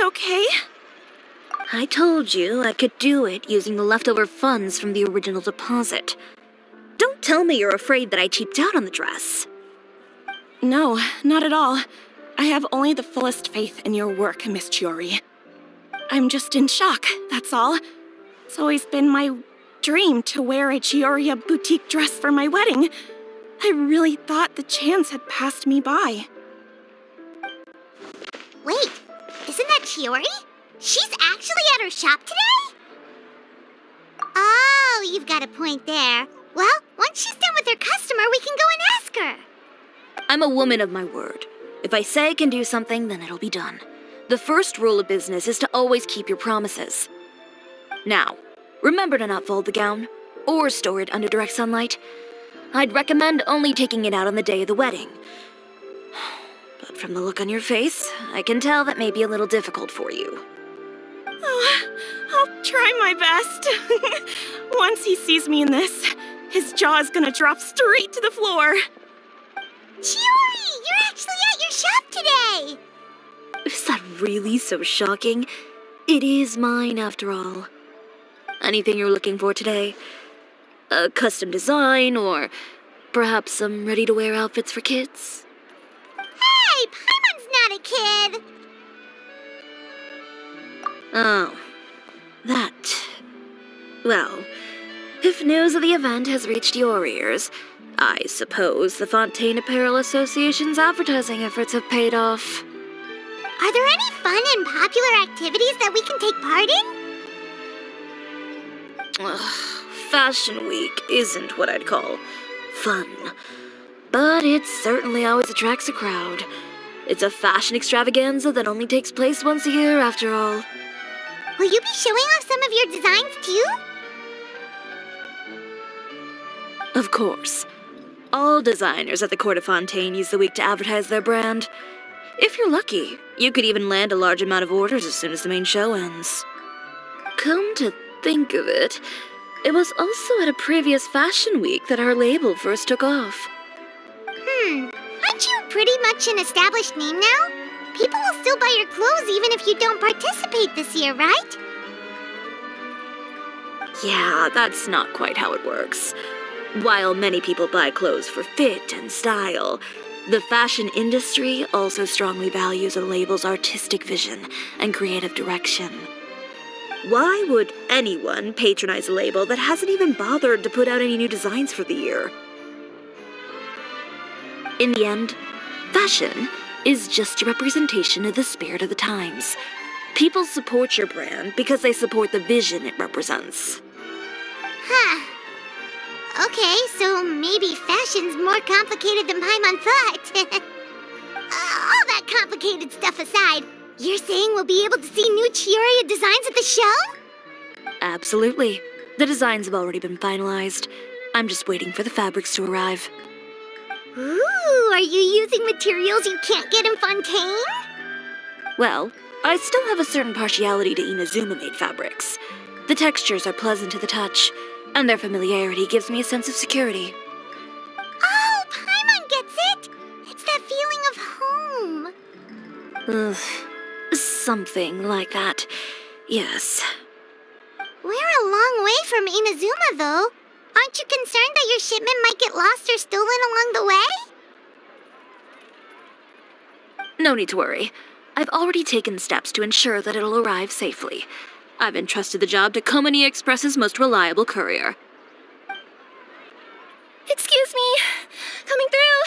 okay? I told you I could do it using the leftover funds from the original deposit. Don't tell me you're afraid that I cheaped out on the dress. No, not at all. I have only the fullest faith in your work, Miss Chiori. I'm just in shock, that's all. It's always been my dream to wear a Chioriya boutique dress for my wedding. I really thought the chance had passed me by. Wait, isn't that Chiori? She's actually at her shop today? Oh, you've got a point there. Well, once she's done with her customer, we can go and ask her. I'm a woman of my word. If I say I can do something, then it'll be done. The first rule of business is to always keep your promises. Now, remember to not fold the gown, or store it under direct sunlight. I'd recommend only taking it out on the day of the wedding. But from the look on your face, I can tell that may be a little difficult for you. Oh, I'll try my best. Once he sees me in this, his jaw is gonna drop straight to the floor. Chiori, you're actually at your shop today! Is that really so shocking? It is mine, after all. Anything you're looking for today? A custom design, or perhaps some ready-to-wear outfits for kids? Hey, Paimon's not a kid! Oh, that. Well, if news of the event has reached your ears, I suppose the Fontaine Apparel Association's advertising efforts have paid off. Are there any fun and popular activities that we can take part in? Ugh, Fashion Week isn't what I'd call fun. But it certainly always attracts a crowd. It's a fashion extravaganza that only takes place once a year, after all. Will you be showing off some of your designs, too? Of course. All designers at the Court of Fontaine use the week to advertise their brand. If you're lucky, you could even land a large amount of orders as soon as the main show ends. Come to think of it, it was also at a previous Fashion Week that our label first took off. Aren't you pretty much an established name now? People will still buy your clothes even if you don't participate this year, right? Yeah, that's not quite how it works. While many people buy clothes for fit and style, the fashion industry also strongly values a label's artistic vision and creative direction. Why would anyone patronize a label that hasn't even bothered to put out any new designs for the year? In the end, fashion is just a representation of the spirit of the times. People support your brand because they support the vision it represents. Huh. Okay, so maybe fashion's more complicated than Paimon thought. All that complicated stuff aside, you're saying we'll be able to see new Chioriya designs at the show? Absolutely. The designs have already been finalized. I'm just waiting for the fabrics to arrive. Ooh, are you using materials you can't get in Fontaine? Well, I still have a certain partiality to Inazuma-made fabrics. The textures are pleasant to the touch, and their familiarity gives me a sense of security. Oh, Paimon gets it! It's that feeling of home. Ugh, something like that. Yes. We're a long way from Inazuma, though. Aren't you concerned that your shipment might get lost or stolen along the way? No need to worry. I've already taken steps to ensure that it'll arrive safely. I've entrusted the job to Komani Express's most reliable courier. Excuse me. Coming through.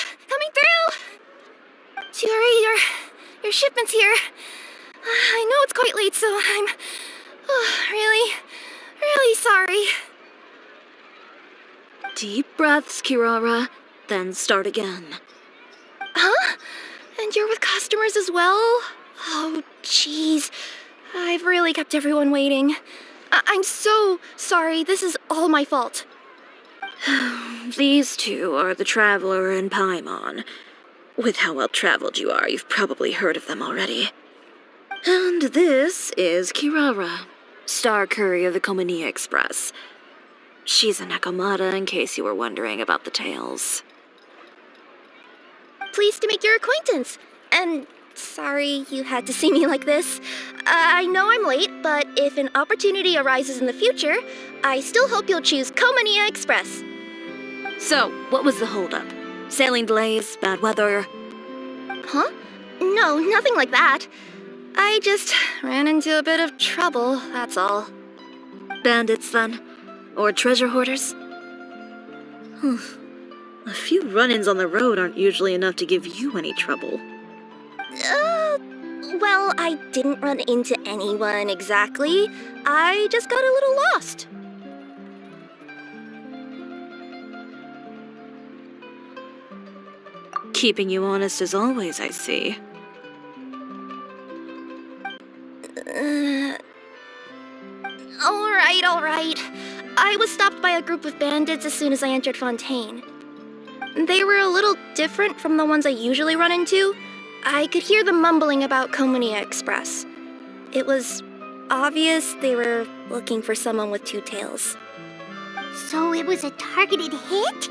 Chiori, your shipment's here. I know it's quite late, so I'm really sorry. Deep breaths, Kirara, then start again. Huh? And you're with customers as well? Oh, jeez. I've really kept everyone waiting. I'm so sorry. This is all my fault. These two are the Traveler and Paimon. With how well-traveled you are, you've probably heard of them already. And this is Kirara, Star Courier of the Komani Express. She's a Nakamata, in case you were wondering about the tales. Pleased to make your acquaintance. And Sorry you had to see me like this. I know I'm late, but if an opportunity arises in the future, I still hope you'll choose Komania Express. So, what was the holdup? Sailing delays, bad weather? Huh? No, nothing like that. I just ran into a bit of trouble, that's all. Bandits, then? Or treasure hoarders? A few run-ins on the road aren't usually enough to give you any trouble. Well, I didn't run into anyone exactly. I just got a little lost. Keeping you honest as always, I see. All right. I was stopped by a group of bandits as soon as I entered Fontaine. They were a little different from the ones I usually run into. I could hear them mumbling about Komania Express. It was obvious they were looking for someone with two tails. So it was a targeted hit?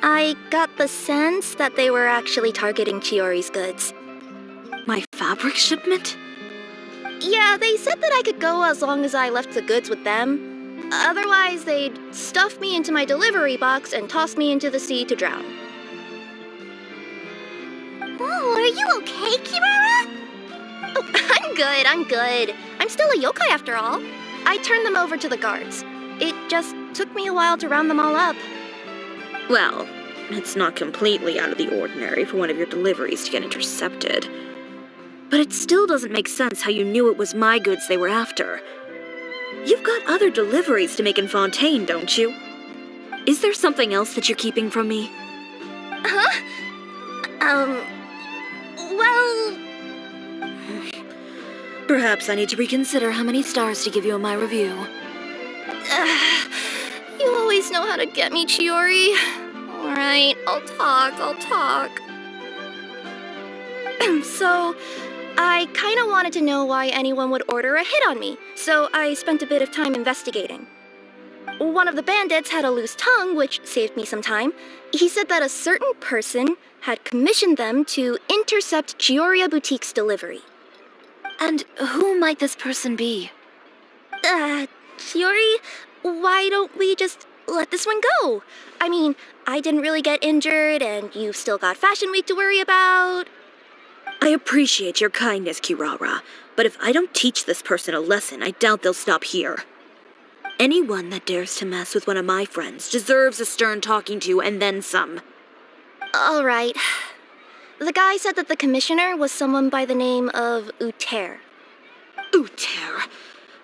I got the sense that they were actually targeting Chiori's goods. My fabric shipment? Yeah, they said that I could go as long as I left the goods with them. Otherwise, they'd stuff me into my delivery box and toss me into the sea to drown. Oh, are you okay, Kirara? Oh, I'm good. I'm still a yokai after all. I turned them over to the guards. It just took me a while to round them all up. Well, it's not completely out of the ordinary for one of your deliveries to get intercepted. But it still doesn't make sense how you knew it was my goods they were after. You've got other deliveries to make in Fontaine, don't you? Is there something else that you're keeping from me? Huh? Well... Perhaps I need to reconsider how many stars to give you in my review. You always know how to get me, Chiori. Alright, I'll talk. So, I kinda wanted to know why anyone would order a hit on me, so I spent a bit of time investigating. One of the bandits had a loose tongue, which saved me some time. He said that a certain person had commissioned them to intercept Chioria Boutique's delivery. And who might this person be? Chiori, why don't we just let this one go? I mean, I didn't really get injured, and you've still got Fashion Week to worry about. I appreciate your kindness, Kirara, but if I don't teach this person a lesson, I doubt they'll stop here. Anyone that dares to mess with one of my friends deserves a stern talking to and then some. All right. The guy said that the commissioner was someone by the name of Uter. Uter.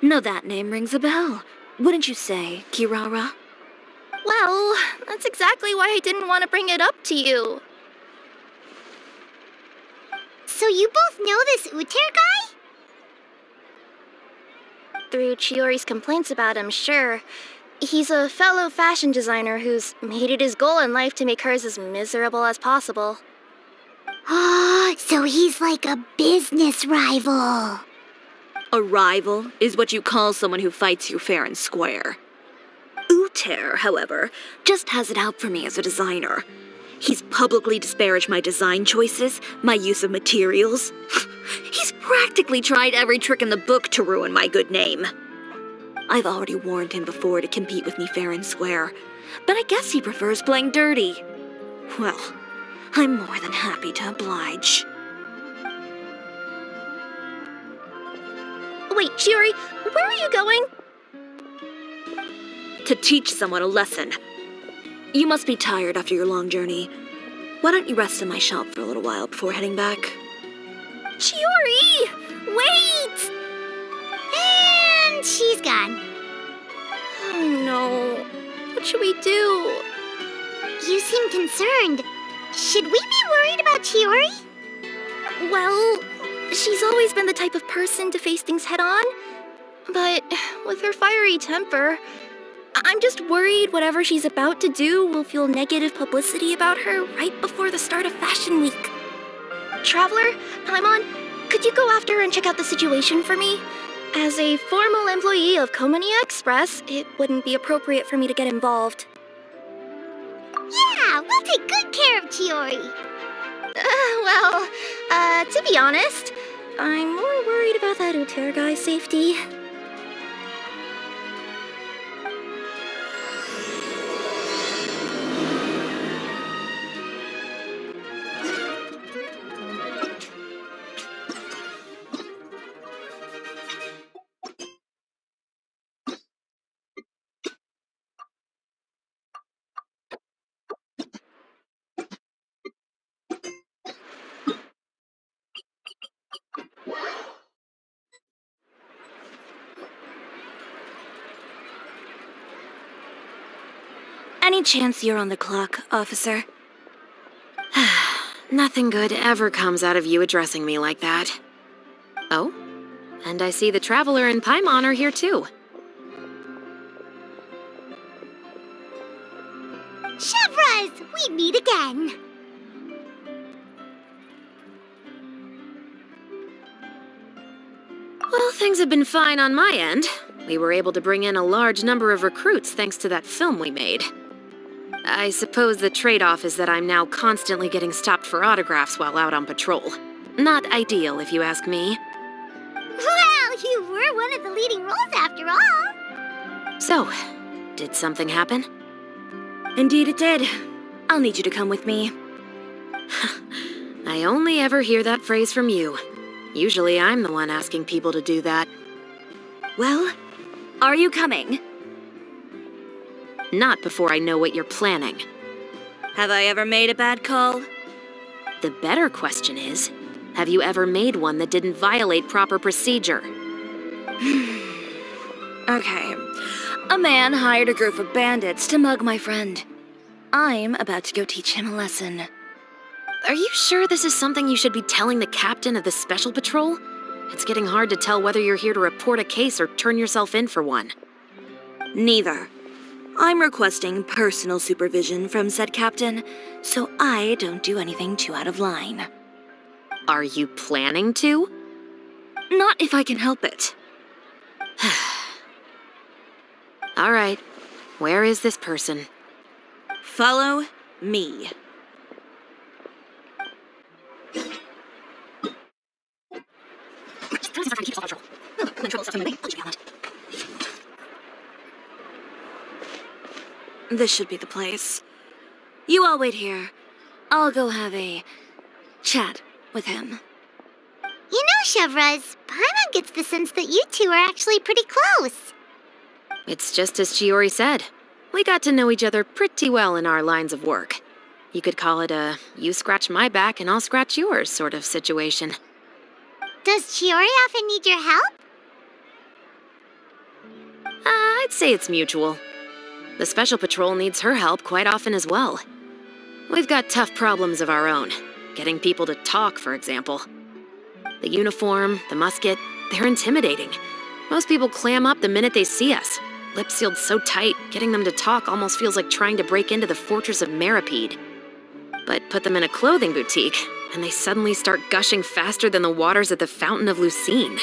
Now that name rings a bell. Wouldn't you say, Kirara? Well, that's exactly why I didn't want to bring it up to you. So you both know this Uter guy? Through Chiori's complaints about him, sure. He's a fellow fashion designer who's made it his goal in life to make hers as miserable as possible. Oh, so he's like a business rival. A rival is what you call someone who fights you fair and square. Uter, however, just has it out for me as a designer. He's publicly disparaged my design choices, my use of materials. He's practically tried every trick in the book to ruin my good name. I've already warned him before to compete with me fair and square, but I guess he prefers playing dirty. Well, I'm more than happy to oblige. Wait, Chiori, where are you going? To teach someone a lesson. You must be tired after your long journey. Why don't you rest in my shop for a little while before heading back? Chiori! Wait! And she's gone. Oh no. What should we do? You seem concerned. Should we be worried about Chiori? Well, she's always been the type of person to face things head on. But with her fiery temper, I'm just worried whatever she's about to do will fuel negative publicity about her right before the start of Fashion Week. Traveler, Paimon, could you go after her and check out the situation for me? As a formal employee of Komania Express, it wouldn't be appropriate for me to get involved. Yeah, Yeah, we'll take good care of Chiori. To be honest, I'm more worried about that Uter guy's safety. Any chance you're on the clock, officer? Nothing good ever comes out of you addressing me like that. Oh, and I see the Traveler and Paimon are here too. Chevras, we meet again. Well, things have been fine on my end. We were able to bring in a large number of recruits thanks to that film we made. I suppose the trade-off is that I'm now constantly getting stopped for autographs while out on patrol. Not ideal, if you ask me. Well, you were one of the leading roles after all. So, did something happen? Indeed it did. I'll need you to come with me. I only ever hear that phrase from you. Usually I'm the one asking people to do that. Well, are you coming? Not before I know what you're planning. Have I ever made a bad call? The better question is, have you ever made one that didn't violate proper procedure? Okay. A man hired a group of bandits to mug my friend. I'm about to go teach him a lesson. Are you sure this is something you should be telling the captain of the Special Patrol? It's getting hard to tell whether you're here to report a case or turn yourself in for one. Neither. I'm requesting personal supervision from said captain, so I don't do anything too out of line. Are you planning to? Not if I can help it. All right. Where is this person? Follow me. This should be the place. You all wait here. I'll go have a chat with him. You know, Chevras, Paimon gets the sense that you two are actually pretty close. It's just as Chiori said. We got to know each other pretty well in our lines of work. You could call it a you scratch my back and I'll scratch yours sort of situation. Does Chiori often need your help? I'd say it's mutual. The Special Patrol needs her help quite often as well. We've got tough problems of our own. Getting people to talk, for example. The uniform, the musket, they're intimidating. Most people clam up the minute they see us. Lips sealed so tight, getting them to talk almost feels like trying to break into the fortress of Meripede. But put them in a clothing boutique, and they suddenly start gushing faster than the waters at the Fountain of Lucine.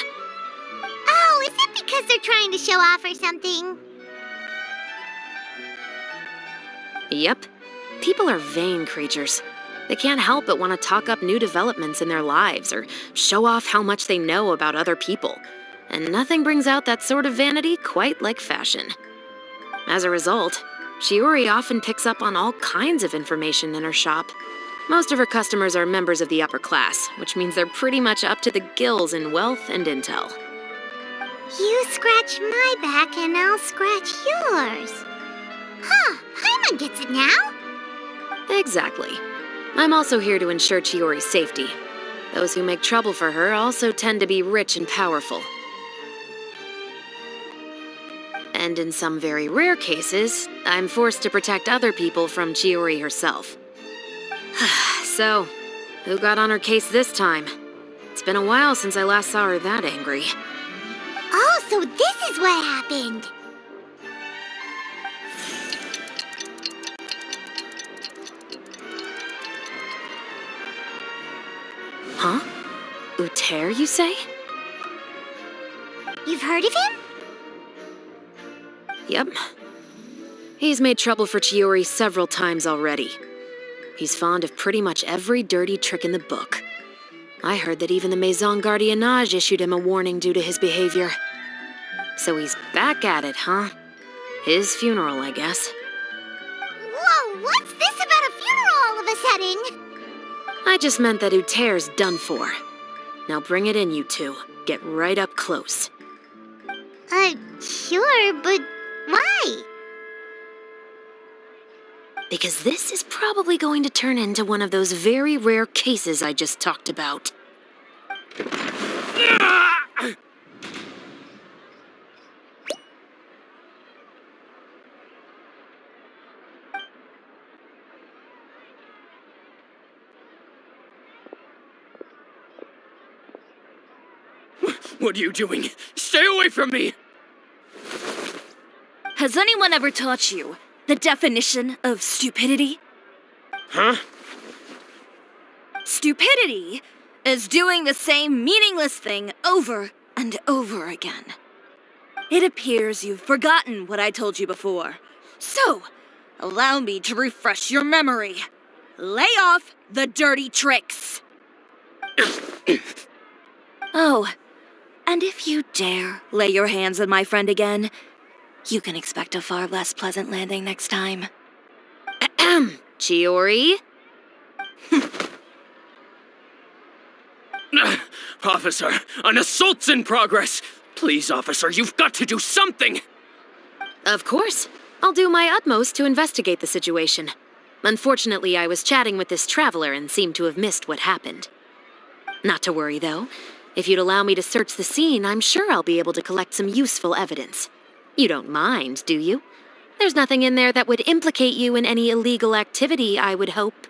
Oh, is it because they're trying to show off or something? Yep. People are vain creatures. They can't help but want to talk up new developments in their lives or show off how much they know about other people. And nothing brings out that sort of vanity quite like fashion. As a result, Chiori often picks up on all kinds of information in her shop. Most of her customers are members of the upper class, which means they're pretty much up to the gills in wealth and intel. You scratch my back and I'll scratch yours. Huh, Paimon gets it now. Exactly. I'm also here to ensure Chiori's safety. Those who make trouble for her also tend to be rich and powerful. And in some very rare cases, I'm forced to protect other people from Chiori herself. So, who got on her case this time? It's been a while since I last saw her that angry. Oh, so this is what happened. Huh? Uter, you say? You've heard of him? Yep. He's made trouble for Chiori several times already. He's fond of pretty much every dirty trick in the book. I heard that even the Maison Gardiennage issued him a warning due to his behavior. So he's back at it, huh? His funeral, I guess. Whoa, what's this about a funeral all of a sudden? I just meant that Uter's done for. Now bring it in, you two. Get right up close. Sure, but why? Because this is probably going to turn into one of those very rare cases I just talked about. What are you doing? Stay away from me! Has anyone ever taught you the definition of stupidity? Huh? Stupidity is doing the same meaningless thing over and over again. It appears you've forgotten what I told you before. So, allow me to refresh your memory. Lay off the dirty tricks. Oh, and if you dare lay your hands on my friend again, you can expect a far less pleasant landing next time. Ahem. Chiori? Officer, an assault's in progress! Please, officer, you've got to do something! Of course. I'll do my utmost to investigate the situation. Unfortunately, I was chatting with this traveler and seemed to have missed what happened. Not to worry, though. If you'd allow me to search the scene, I'm sure I'll be able to collect some useful evidence. You don't mind, do you? There's nothing in there that would implicate you in any illegal activity, I would hope.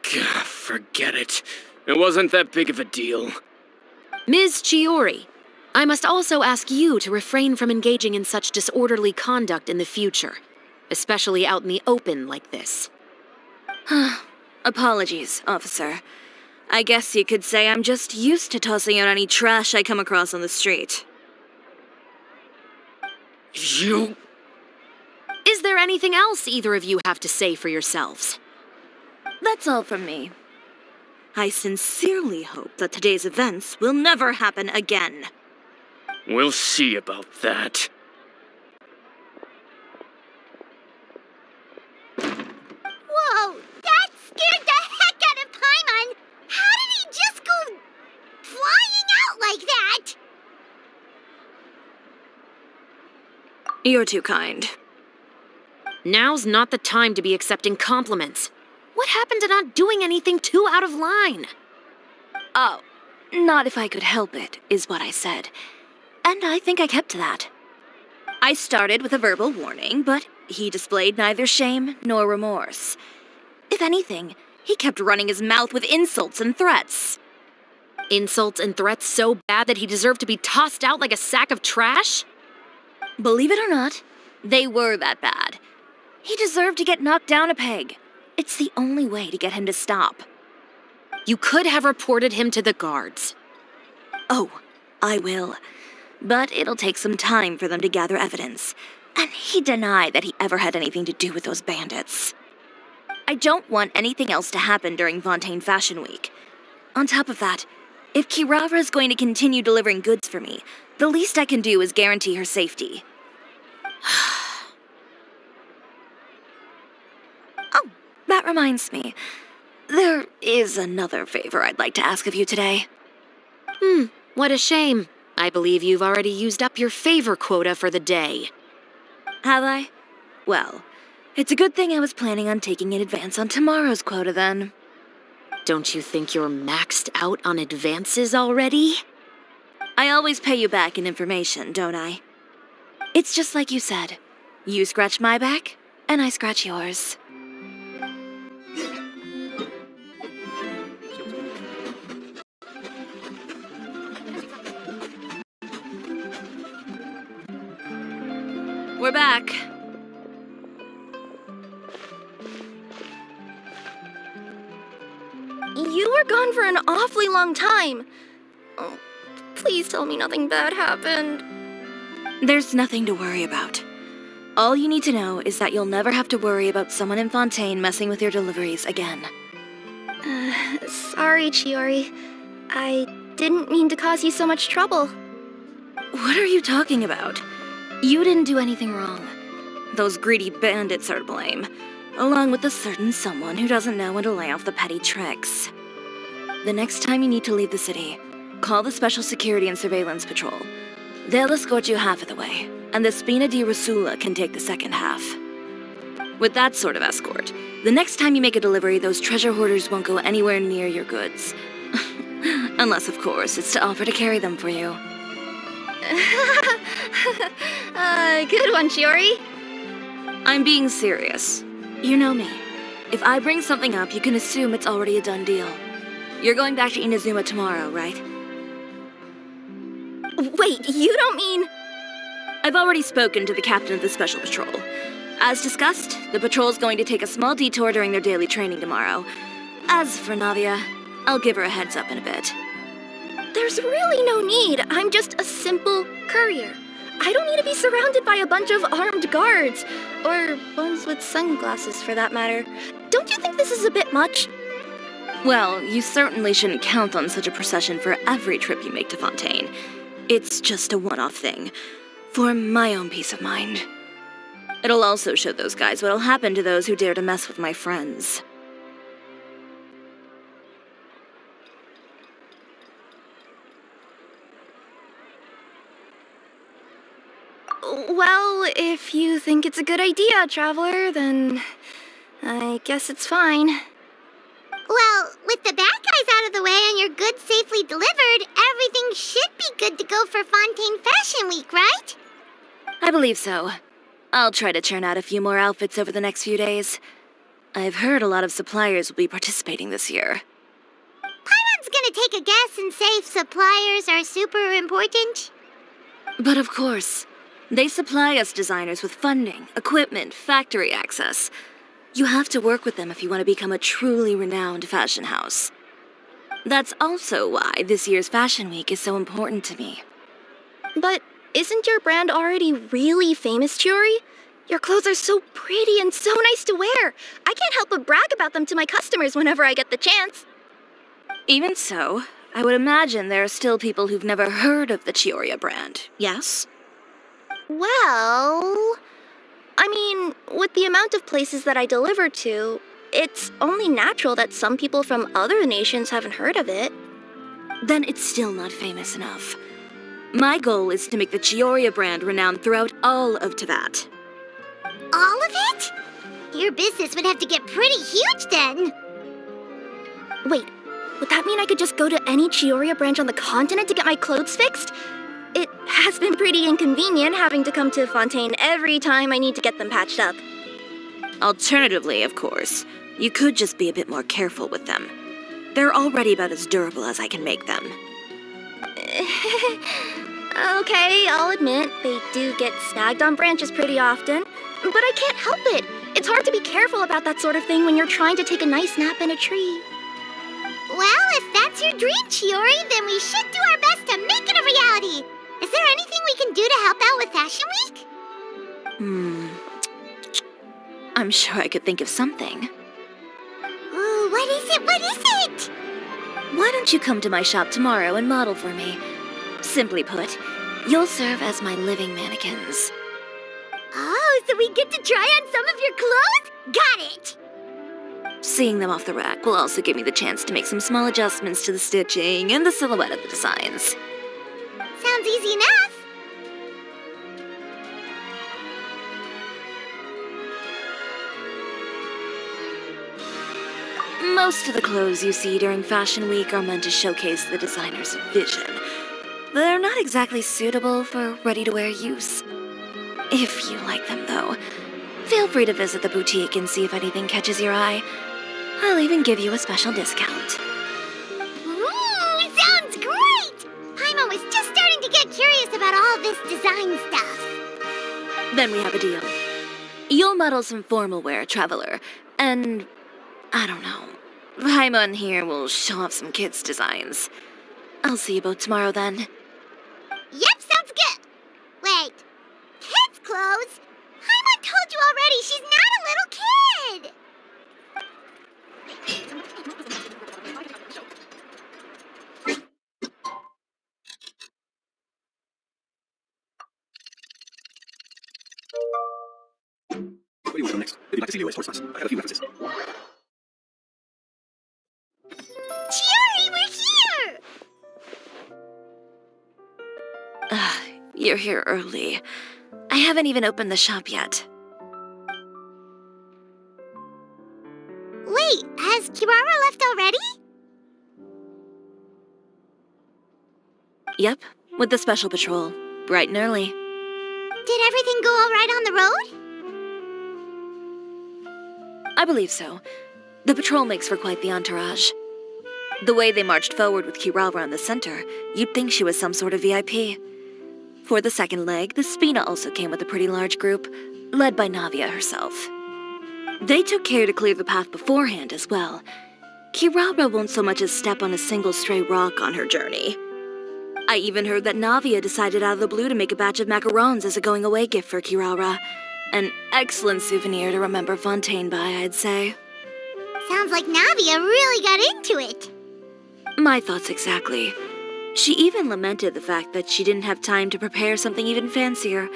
Forget it. It wasn't that big of a deal. Ms. Chiori, I must also ask you to refrain from engaging in such disorderly conduct in the future, especially out in the open like this. Apologies, officer. I guess you could say I'm just used to tossing out any trash I come across on the street. You... Is there anything else either of you have to say for yourselves? That's all from me. I sincerely hope that today's events will never happen again. We'll see about that. Whoa, that scared the heck out of Paimon! How did he just go flying out like that? You're too kind. Now's not the time to be accepting compliments. What happened to not doing anything too out of line? Oh, not if I could help it, is what I said. And I think I kept to that. I started with a verbal warning, but he displayed neither shame nor remorse. If anything, he kept running his mouth with insults and threats. Insults and threats so bad that he deserved to be tossed out like a sack of trash? Believe it or not, they were that bad. He deserved to get knocked down a peg. It's the only way to get him to stop. You could have reported him to the guards. Oh, I will. But it'll take some time for them to gather evidence. And he denied that he ever had anything to do with those bandits. I don't want anything else to happen during Fontaine Fashion Week. On top of that, if Kirara is going to continue delivering goods for me, the least I can do is guarantee her safety. Oh, that reminds me. There is another favor I'd like to ask of you today. What a shame. I believe you've already used up your favor quota for the day. Have I? Well, it's a good thing I was planning on taking an advance on tomorrow's quota then. Don't you think you're maxed out on advances already? I always pay you back in information, don't I? It's just like you said. You scratch my back, and I scratch yours. We're back. You were gone for an awfully long time. Oh, please tell me nothing bad happened. There's nothing to worry about. All you need to know is that you'll never have to worry about someone in Fontaine messing with your deliveries again. Sorry, Chiori. I didn't mean to cause you so much trouble. What are you talking about? You didn't do anything wrong. Those greedy bandits are to blame, along with a certain someone who doesn't know when to lay off the petty tricks. The next time you need to leave the city, call the Special Security and Surveillance Patrol. They'll escort you half of the way, and the Spina di Rasula can take the second half. With that sort of escort, the next time you make a delivery, those treasure hoarders won't go anywhere near your goods. Unless, of course, it's to offer to carry them for you. Good one, Chiori. I'm being serious. You know me. If I bring something up, you can assume it's already a done deal. You're going back to Inazuma tomorrow, right? Wait, you don't mean... I've already spoken to the captain of the Special Patrol. As discussed, the patrol's going to take a small detour during their daily training tomorrow. As for Navia, I'll give her a heads up in a bit. There's really no need. I'm just a simple courier. I don't need to be surrounded by a bunch of armed guards. Or ones with sunglasses, for that matter. Don't you think this is a bit much? Well, you certainly shouldn't count on such a procession for every trip you make to Fontaine. It's just a one-off thing, for my own peace of mind. It'll also show those guys what'll happen to those who dare to mess with my friends. Well, if you think it's a good idea, Traveler, then I guess it's fine. Well, with the bad guys out of the way and your goods safely delivered, everything should be good to go for Fontaine Fashion Week, right? I believe so. I'll try to churn out a few more outfits over the next few days. I've heard a lot of suppliers will be participating this year. Paimon's gonna take a guess and say suppliers are super important. But of course, they supply us designers with funding, equipment, factory access. You have to work with them if you want to become a truly renowned fashion house. That's also why this year's Fashion Week is so important to me. But isn't your brand already really famous, Chiori? Your clothes are so pretty and so nice to wear. I can't help but brag about them to my customers whenever I get the chance. Even so, I would imagine there are still people who've never heard of the Chiori brand, yes? Well... I mean, with the amount of places that I deliver to, it's only natural that some people from other nations haven't heard of it. Then it's still not famous enough. My goal is to make the Chiori brand renowned throughout all of Teyvat. All of it? Your business would have to get pretty huge then. Wait, would that mean I could just go to any Chiori branch on the continent to get my clothes fixed? It has been pretty inconvenient having to come to Fontaine every time I need to get them patched up. Alternatively, of course, you could just be a bit more careful with them. They're already about as durable as I can make them. Okay, I'll admit, they do get snagged on branches pretty often, but I can't help it. It's hard to be careful about that sort of thing when you're trying to take a nice nap in a tree. Well, if that's your dream, Chiori, then we should do our best to make it a reality. Is there anything we can do to help out with Fashion Week? I'm sure I could think of something. Ooh, what is it? What is it? Why don't you come to my shop tomorrow and model for me? Simply put, you'll serve as my living mannequins. Oh, so we get to try on some of your clothes? Got it! Seeing them off the rack will also give me the chance to make some small adjustments to the stitching and the silhouette of the designs. Sounds easy enough. Most of the clothes you see during Fashion Week are meant to showcase the designer's vision. They're not exactly suitable for ready-to-wear use. If you like them, though, feel free to visit the boutique and see if anything catches your eye. I'll even give you a special discount. Ooh, sounds great! Paimon was just starting to get curious about all this design stuff. Then we have a deal. You'll model some formal wear, Traveler, and I don't know. Paimon here will show off some kids' designs. I'll see you both tomorrow then. Yep, sounds good. Wait, kids' clothes? Paimon Chiori, she's not a little kid! What do you want from next? If you'd like to see the OS course I have a few references. Chiori, we're here! You're here early. I haven't even opened the shop yet. Wait, has Kirara left already? Yep, with the special patrol. Bright and early. Did everything go all right on the road? I believe so. The patrol makes for quite the entourage. The way they marched forward with Kirara in the center, you'd think she was some sort of VIP. For the second leg, the Spina also came with a pretty large group, led by Navia herself. They took care to clear the path beforehand as well. Kirara won't so much as step on a single stray rock on her journey. I even heard that Navia decided out of the blue to make a batch of macarons as a going-away gift for Kirara. An excellent souvenir to remember Fontaine by, I'd say. Sounds like Navia really got into it. My thoughts exactly. She even lamented the fact that she didn't have time to prepare something even fancier.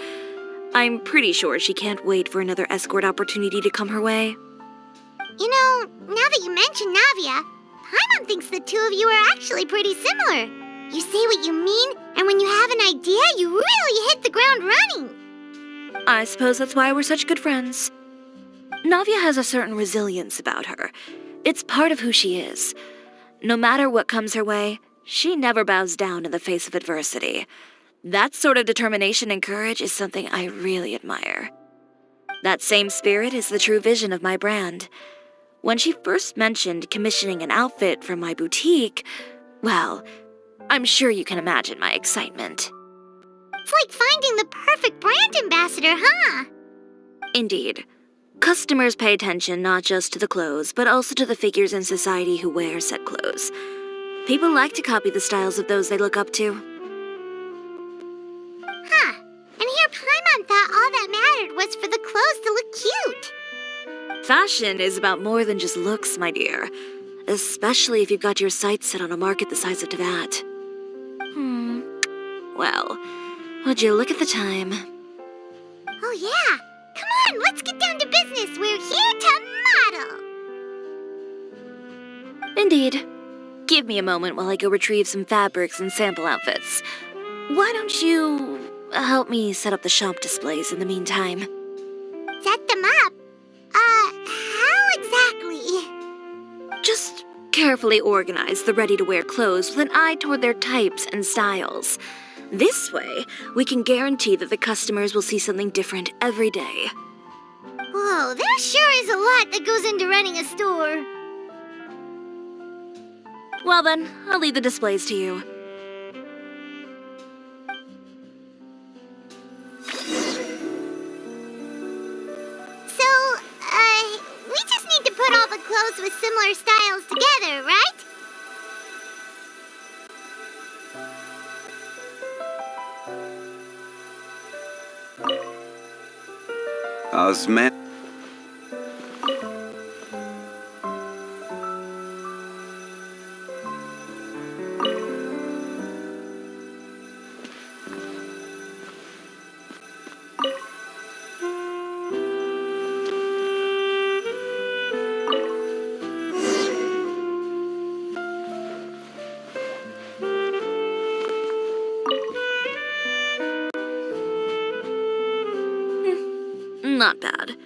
I'm pretty sure she can't wait for another escort opportunity to come her way. You know, now that you mention Navia, Paimon thinks the two of you are actually pretty similar. You say what you mean, and when you have an idea, you really hit the ground running. I suppose that's why we're such good friends. Navia has a certain resilience about her. It's part of who she is. No matter what comes her way, she never bows down in the face of adversity. That sort of determination and courage is something I really admire. That same spirit is the true vision of my brand. When she first mentioned commissioning an outfit from my boutique, well, I'm sure you can imagine my excitement. It's like finding the perfect brand ambassador, huh? Indeed. Customers pay attention not just to the clothes, but also to the figures in society who wear said clothes. People like to copy the styles of those they look up to. Huh. And here Paimon thought all that mattered was for the clothes to look cute. Fashion is about more than just looks, my dear. Especially if you've got your sights set on a market the size of Teyvat. Well, would you look at the time? Oh yeah. Come on, let's get down to business. We're here to model. Indeed. Give me a moment while I go retrieve some fabrics and sample outfits. Why don't you help me set up the shop displays in the meantime? Set them up? How exactly? Just carefully organize the ready-to-wear clothes with an eye toward their types and styles. This way, we can guarantee that the customers will see something different every day. Whoa, there sure is a lot that goes into running a store. Well then, I'll leave the displays to you. So, we just need to put all the clothes with similar styles together, right? Osman. Not bad.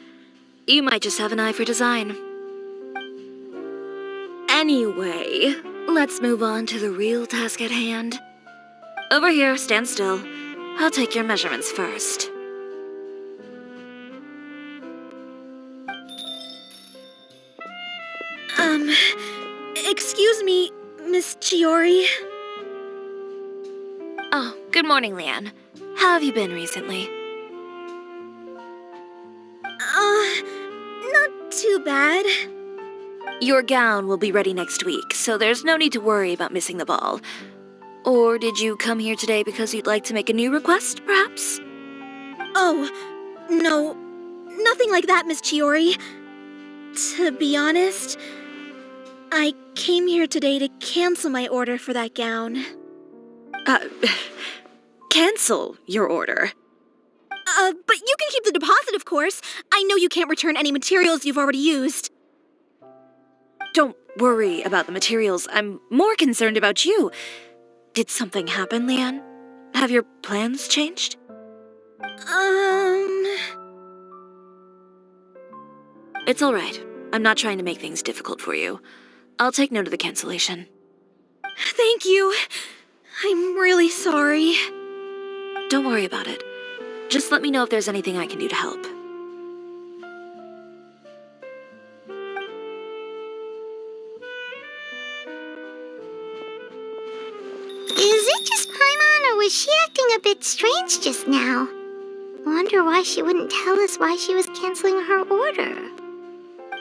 You might just have an eye for design. Anyway, let's move on to the real task at hand. Over here, stand still. I'll take your measurements first. Excuse me, Miss Chiori. Oh, good morning, Leanne. How have you been recently? Not too bad. Your gown will be ready next week, so there's no need to worry about missing the ball. Or did you come here today because you'd like to make a new request, perhaps? Oh, no. nothing like that, Miss Chiori. To be honest, I came here today to cancel my order for that gown. Cancel your order. But you can keep the deposit, of course. I know you can't return any materials you've already used. Don't worry about the materials. I'm more concerned about you. Did something happen, Leanne? Have your plans changed? It's all right. I'm not trying to make things difficult for you. I'll take note of the cancellation. Thank you. I'm really sorry. Don't worry about it. Just let me know if there's anything I can do to help. Is it just Paimon, or was she acting a bit strange just now? Wonder why she wouldn't tell us why she was canceling her order.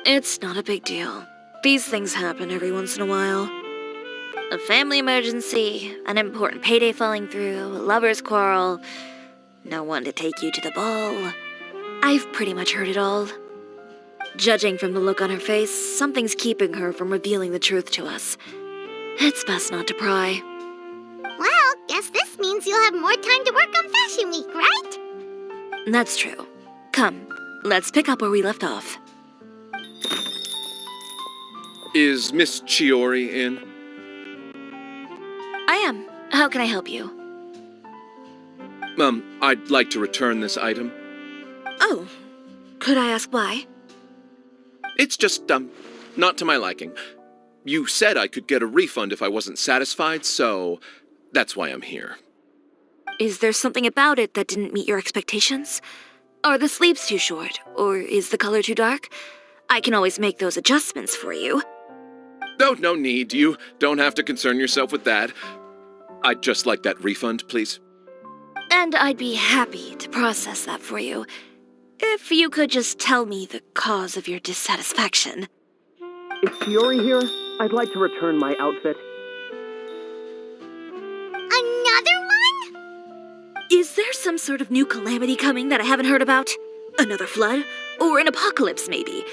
It's not a big deal. These things happen every once in a while. A family emergency, an important payday falling through, a lover's quarrel, no one to take you to the ball. I've pretty much heard it all. Judging from the look on her face, something's keeping her from revealing the truth to us. It's best not to pry. Well, guess this means you'll have more time to work on Fashion Week, right? That's true. Come, let's pick up where we left off. Is Miss Chiori in? I am. How can I help you? I'd like to return this item. Oh, could I ask why? It's just, not to my liking. You said I could get a refund if I wasn't satisfied, so that's why I'm here. Is there something about it that didn't meet your expectations? Are the sleeves too short, or is the color too dark? I can always make those adjustments for you. No need. You don't have to concern yourself with that. I'd just like that refund, please. And I'd be happy to process that for you, if you could just tell me the cause of your dissatisfaction. Is Chiori here? I'd like to return my outfit. Another one? Is there some sort of new calamity coming that I haven't heard about? Another flood? Or an apocalypse, maybe?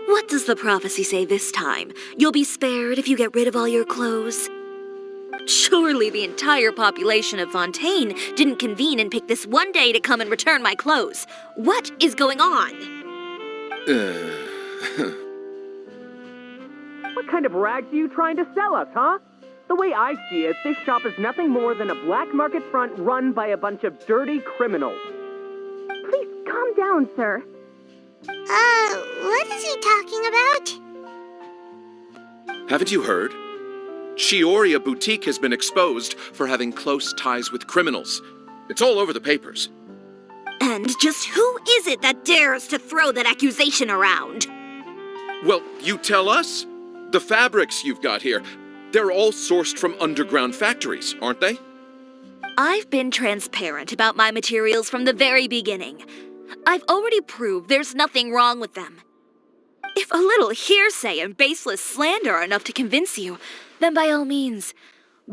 What does the prophecy say this time? You'll be spared if you get rid of all your clothes? Surely the entire population of Fontaine didn't convene and pick this one day to come and return my clothes. What is going on? What kind of rags are you trying to sell us, huh? The way I see it, this shop is nothing more than a black market front run by a bunch of dirty criminals. Please calm down, sir. What is he talking about? Haven't you heard? Chioria Boutique has been exposed for having close ties with criminals. It's all over the papers. And just who is it that dares to throw that accusation around? Well, you tell us. The fabrics you've got here, they're all sourced from underground factories, aren't they? I've been transparent about my materials from the very beginning. I've already proved there's nothing wrong with them. If a little hearsay and baseless slander are enough to convince you, then by all means,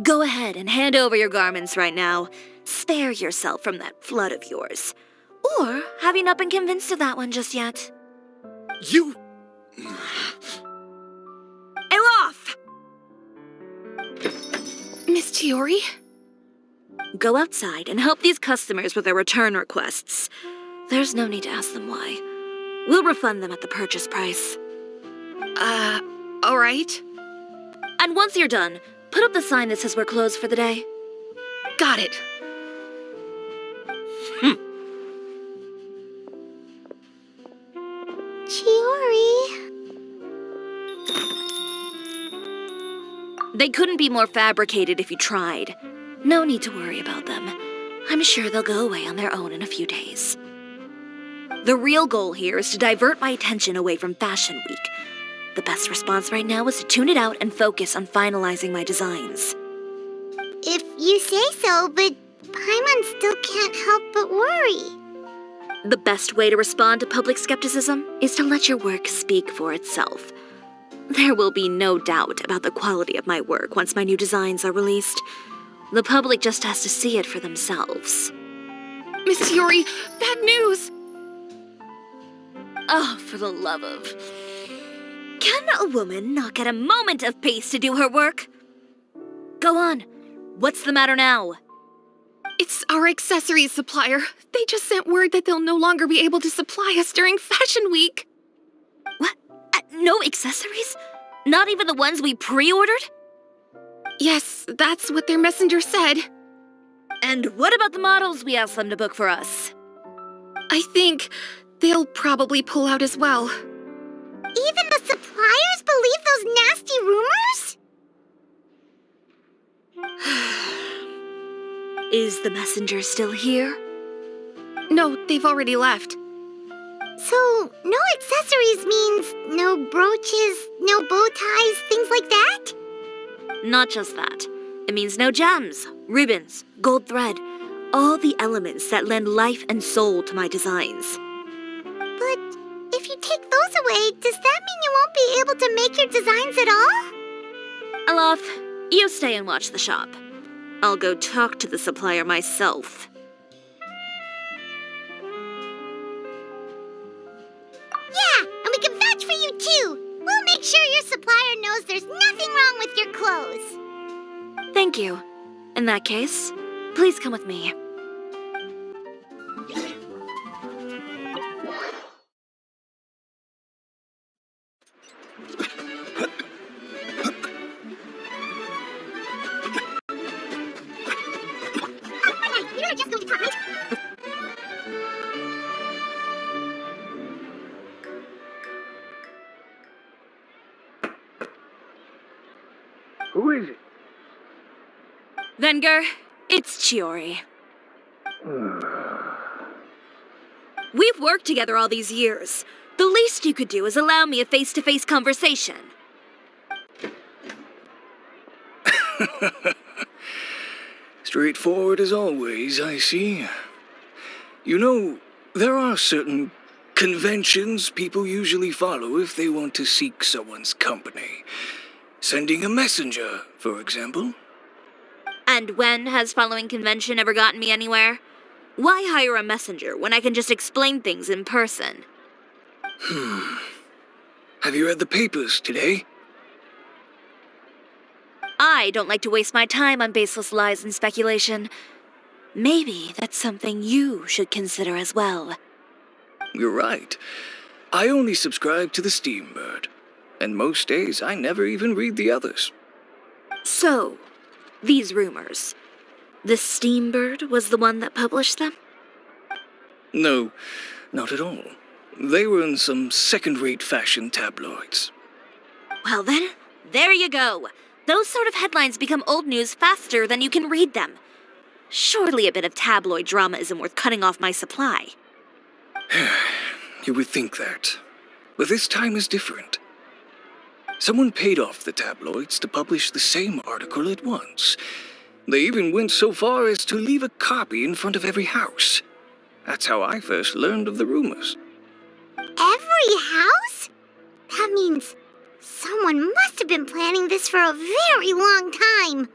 go ahead and hand over your garments right now. Spare yourself from that flood of yours. Or have you not been convinced of that one just yet? You... Elof! Miss Chiori? Go outside and help these customers with their return requests. There's no need to ask them why. We'll refund them at the purchase price. All right. And once you're done, put up the sign that says we're closed for the day. Got it. Chiori. They couldn't be more fabricated if you tried. No need to worry about them. I'm sure they'll go away on their own in a few days. The real goal here is to divert my attention away from Fashion Week. The best response right now is to tune it out and focus on finalizing my designs. If you say so, but Paimon still can't help but worry. The best way to respond to public skepticism is to let your work speak for itself. There will be no doubt about the quality of my work once my new designs are released. The public just has to see it for themselves. Miss Chiori, bad news! Oh, for the love of... Can a woman not get a moment of peace to do her work? Go on. What's the matter now? It's our accessories supplier. They just sent word that they'll no longer be able to supply us during Fashion Week. What? No accessories? Not even the ones we pre-ordered? Yes, that's what their messenger said. And what about the models we asked them to book for us? I think they'll probably pull out as well. Even the suppliers believe those nasty rumors? Is the messenger still here? No, they've already left. So, no accessories means no brooches, no bow ties, things like that? Not just that. It means no gems, ribbons, gold thread, all the elements that lend life and soul to my designs. But if you take those away, does that mean you won't be able to make your designs at all? Alof, you stay and watch the shop. I'll go talk to the supplier myself. Yeah, and we can vouch for you too. We'll make sure your supplier knows there's nothing wrong with your clothes. Thank you. In that case, please come with me. You know, just go to comment. Who is it? Venger, it's Chiori. We've worked together all these years. The least you could do is allow me a face-to-face conversation. Straightforward as always, I see. You know, there are certain conventions people usually follow if they want to seek someone's company. Sending a messenger, for example. And when has following convention ever gotten me anywhere? Why hire a messenger when I can just explain things in person? Have you read the papers today? I don't like to waste my time on baseless lies and speculation. Maybe that's something you should consider as well. You're right. I only subscribe to the Steambird. And most days I never even read the others. So, these rumors. The Steambird was the one that published them? No, not at all. They were in some second-rate fashion tabloids. Well then, there you go. Those sort of headlines become old news faster than you can read them. Surely a bit of tabloid drama isn't worth cutting off my supply. You would think that. But this time is different. Someone paid off the tabloids to publish the same article at once. They even went so far as to leave a copy in front of every house. That's how I first learned of the rumors. Every house? That means someone must have been planning this for a very long time.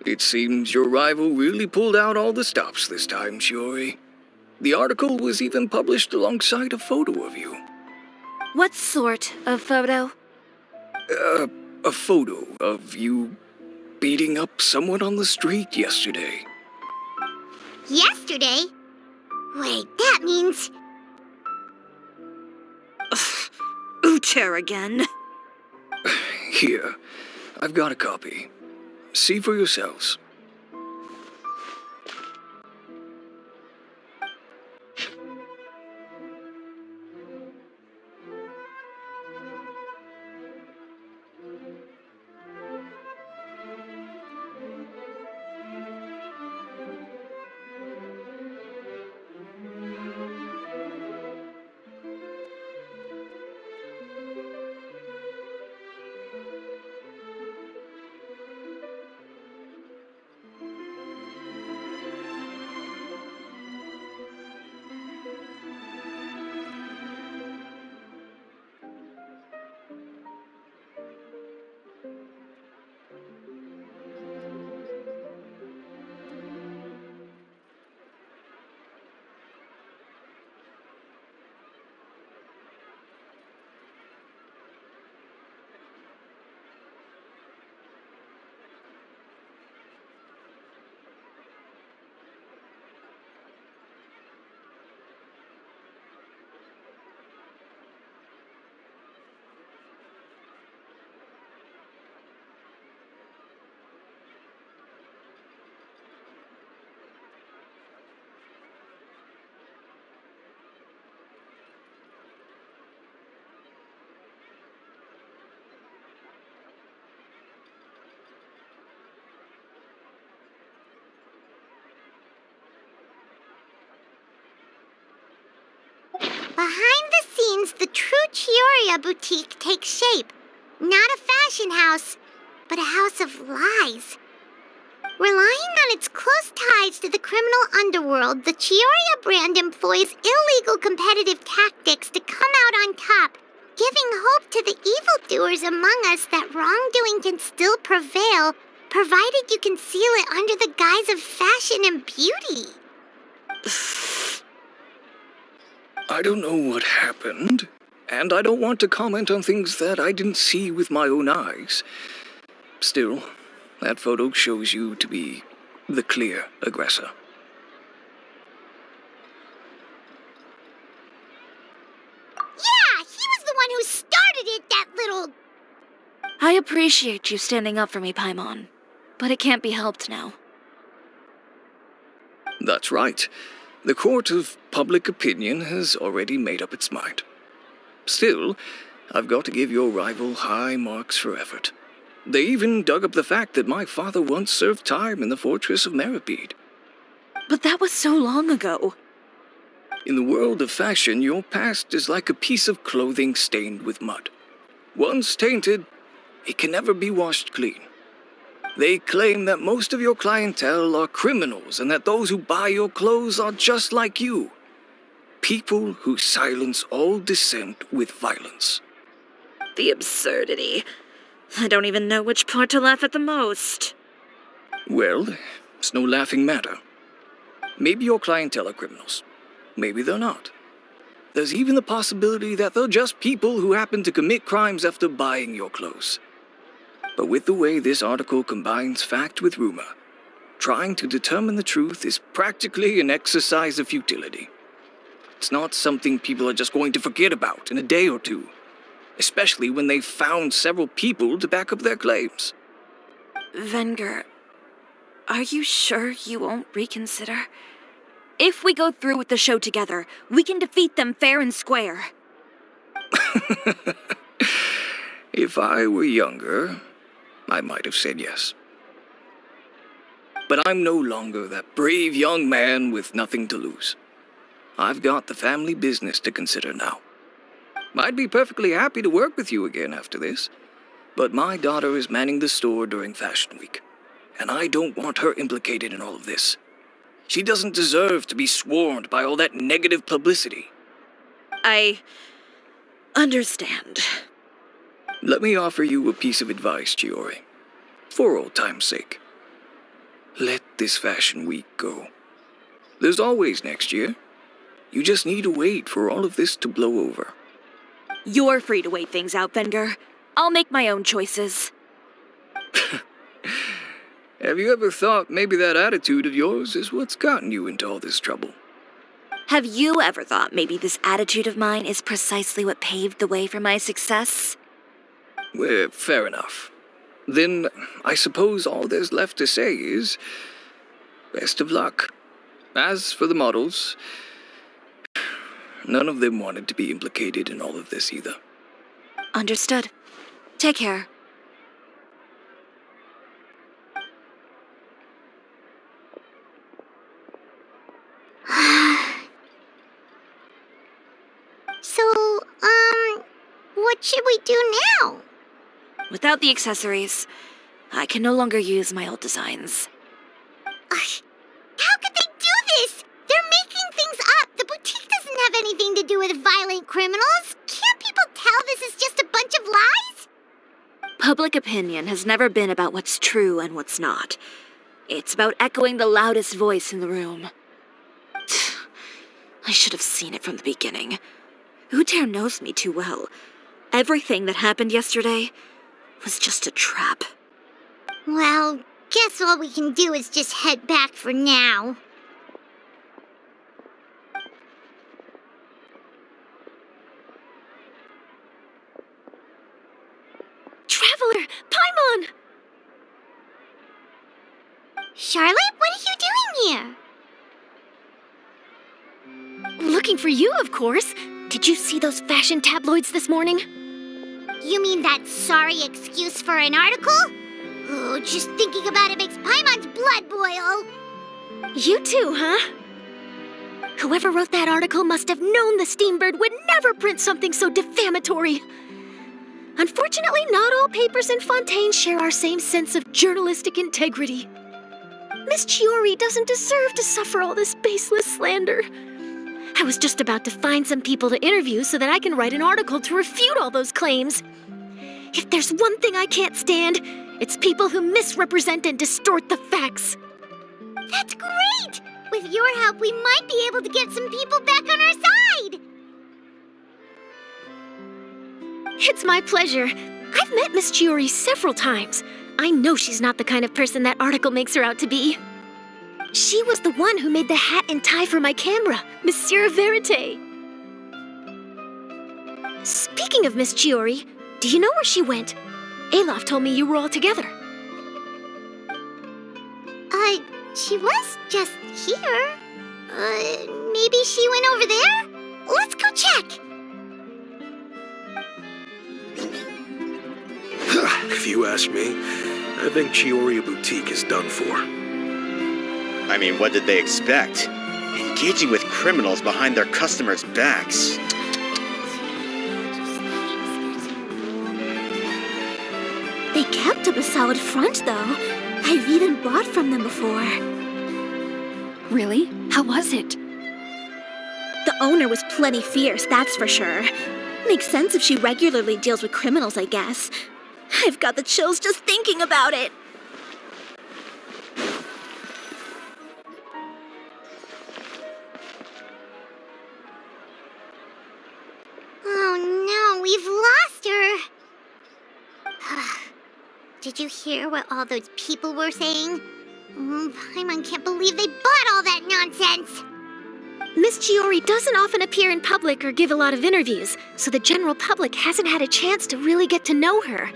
It seems your rival really pulled out all the stops this time, Shiori. The article was even published alongside a photo of you. What sort of photo? A photo of you beating up someone on the street yesterday. Yesterday? Wait, that means... Uter again. Here, I've got a copy. See for yourselves. Chioria boutique takes shape. Not a fashion house, but a house of lies. Relying on its close ties to the criminal underworld, the Chioria brand employs illegal competitive tactics to come out on top, giving hope to the evildoers among us that wrongdoing can still prevail, provided you conceal it under the guise of fashion and beauty. I don't know what happened, and I don't want to comment on things that I didn't see with my own eyes. Still, that photo shows you to be the clear aggressor. Yeah, he was the one who started it, that little... I appreciate you standing up for me, Paimon, but it can't be helped now. That's right. The court of public opinion has already made up its mind. Still, I've got to give your rival high marks for effort. They even dug up the fact that my father once served time in the fortress of Meripede. But that was so long ago. In the world of fashion, your past is like a piece of clothing stained with mud. Once tainted, it can never be washed clean. They claim that most of your clientele are criminals and that those who buy your clothes are just like you. People who silence all dissent with violence. The absurdity. I don't even know which part to laugh at the most. Well, it's no laughing matter. Maybe your clientele are criminals. Maybe they're not. There's even the possibility that they're just people who happen to commit crimes after buying your clothes. But with the way this article combines fact with rumor, trying to determine the truth is practically an exercise of futility. It's not something people are just going to forget about in a day or two, especially when they've found several people to back up their claims. Venger, are you sure you won't reconsider? If we go through with the show together, we can defeat them fair and square. If I were younger, I might have said yes. But I'm no longer that brave young man with nothing to lose. I've got the family business to consider now. I'd be perfectly happy to work with you again after this, but my daughter is manning the store during Fashion Week, and I don't want her implicated in all of this. She doesn't deserve to be swarmed by all that negative publicity. I understand. Let me offer you a piece of advice, Chiori. For old time's sake. Let this Fashion Week go. There's always next year. You just need to wait for all of this to blow over. You're free to wait things out, Venger. I'll make my own choices. Have you ever thought maybe that attitude of yours is what's gotten you into all this trouble? Have you ever thought maybe this attitude of mine is precisely what paved the way for my success? Well, fair enough. Then I suppose all there's left to say is, best of luck. As for the models, none of them wanted to be implicated in all of this either. Understood. Take care. So, what should we do now? Without the accessories, I can no longer use my old designs. How could they do this? They're making things up. The boutique doesn't have anything to do with violent criminals. Can't people tell this is just a bunch of lies? Public opinion has never been about what's true and what's not. It's about echoing the loudest voice in the room. I should have seen it from the beginning. Uter knows me too well. Everything that happened yesterday was just a trap. Well, guess all we can do is just head back for now. Traveler! Paimon! Charlotte, what are you doing here? Looking for you, of course. Did you see those fashion tabloids this morning? You mean that sorry excuse for an article? Oh, just thinking about it makes Paimon's blood boil. You too, huh? Whoever wrote that article must have known the Steambird would never print something so defamatory. Unfortunately, not all papers in Fontaine share our same sense of journalistic integrity. Miss Chiori doesn't deserve to suffer all this baseless slander. I was just about to find some people to interview so that I can write an article to refute all those claims. If there's one thing I can't stand, it's people who misrepresent and distort the facts. That's great! With your help, we might be able to get some people back on our side! It's my pleasure. I've met Miss Chiori several times. I know she's not the kind of person that article makes her out to be. She was the one who made the hat and tie for my camera, Monsieur Verite. Speaking of Miss Chiori, do you know where she went? Alof told me you were all together. She was just here. Maybe she went over there? Let's go check! If you ask me, I think Chiori Boutique is done for. I mean, what did they expect? Engaging with criminals behind their customers' backs. They kept up a solid front, though. I've even bought from them before. Really? How was it? The owner was plenty fierce, that's for sure. Makes sense if she regularly deals with criminals, I guess. I've got the chills just thinking about it. Oh no, we've lost her. Did you hear what all those people were saying? Paimon can't believe they bought all that nonsense. Miss Chiori doesn't often appear in public or give a lot of interviews, so the general public hasn't had a chance to really get to know her.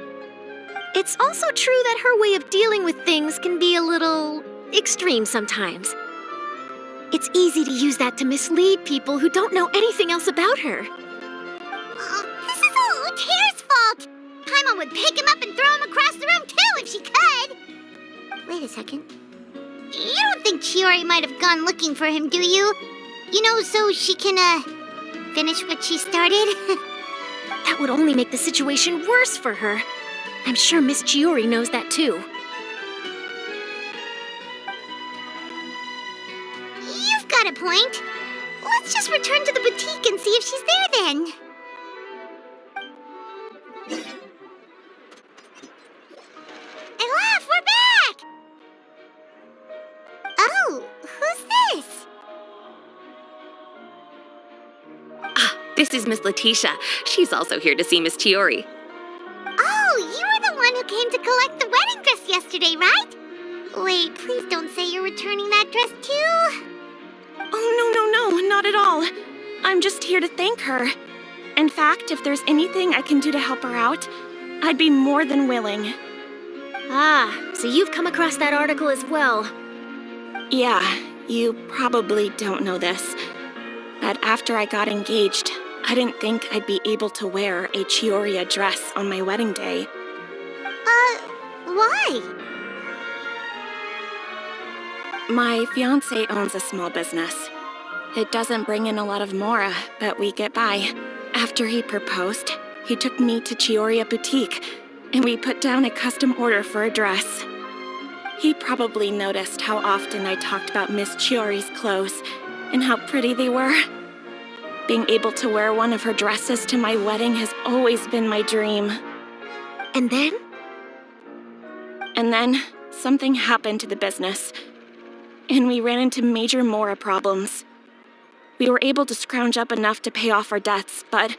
It's also true that her way of dealing with things can be a little extreme sometimes. It's easy to use that to mislead people who don't know anything else about her. Oh, this is all Uter's fault! Paimon would pick him up and throw him across the room too if she could! Wait a second. You don't think Chiori might have gone looking for him, do you? You know, so she can, finish what she started? That would only make the situation worse for her. I'm sure Miss Chiori knows that too. You've got a point. Let's just return to the boutique and see if she's there then. Alof, we're back! Oh, who's this? This is Miss Letitia. She's also here to see Miss Chiori. Oh, you were the one who came to collect the wedding dress yesterday, right? Wait, please don't say you're returning that dress too. Oh, no, not at all. I'm just here to thank her. In fact, if there's anything I can do to help her out, I'd be more than willing. Ah, so you've come across that article as well. Yeah, you probably don't know this, but after I got engaged, I didn't think I'd be able to wear a Chiori dress on my wedding day. Why? My fiancé owns a small business. It doesn't bring in a lot of mora, but we get by. After he proposed, he took me to Chiori Boutique, and we put down a custom order for a dress. He probably noticed how often I talked about Miss Chiori's clothes and how pretty they were. Being able to wear one of her dresses to my wedding has always been my dream. And then? And then, something happened to the business, and we ran into major mora problems. We were able to scrounge up enough to pay off our debts, but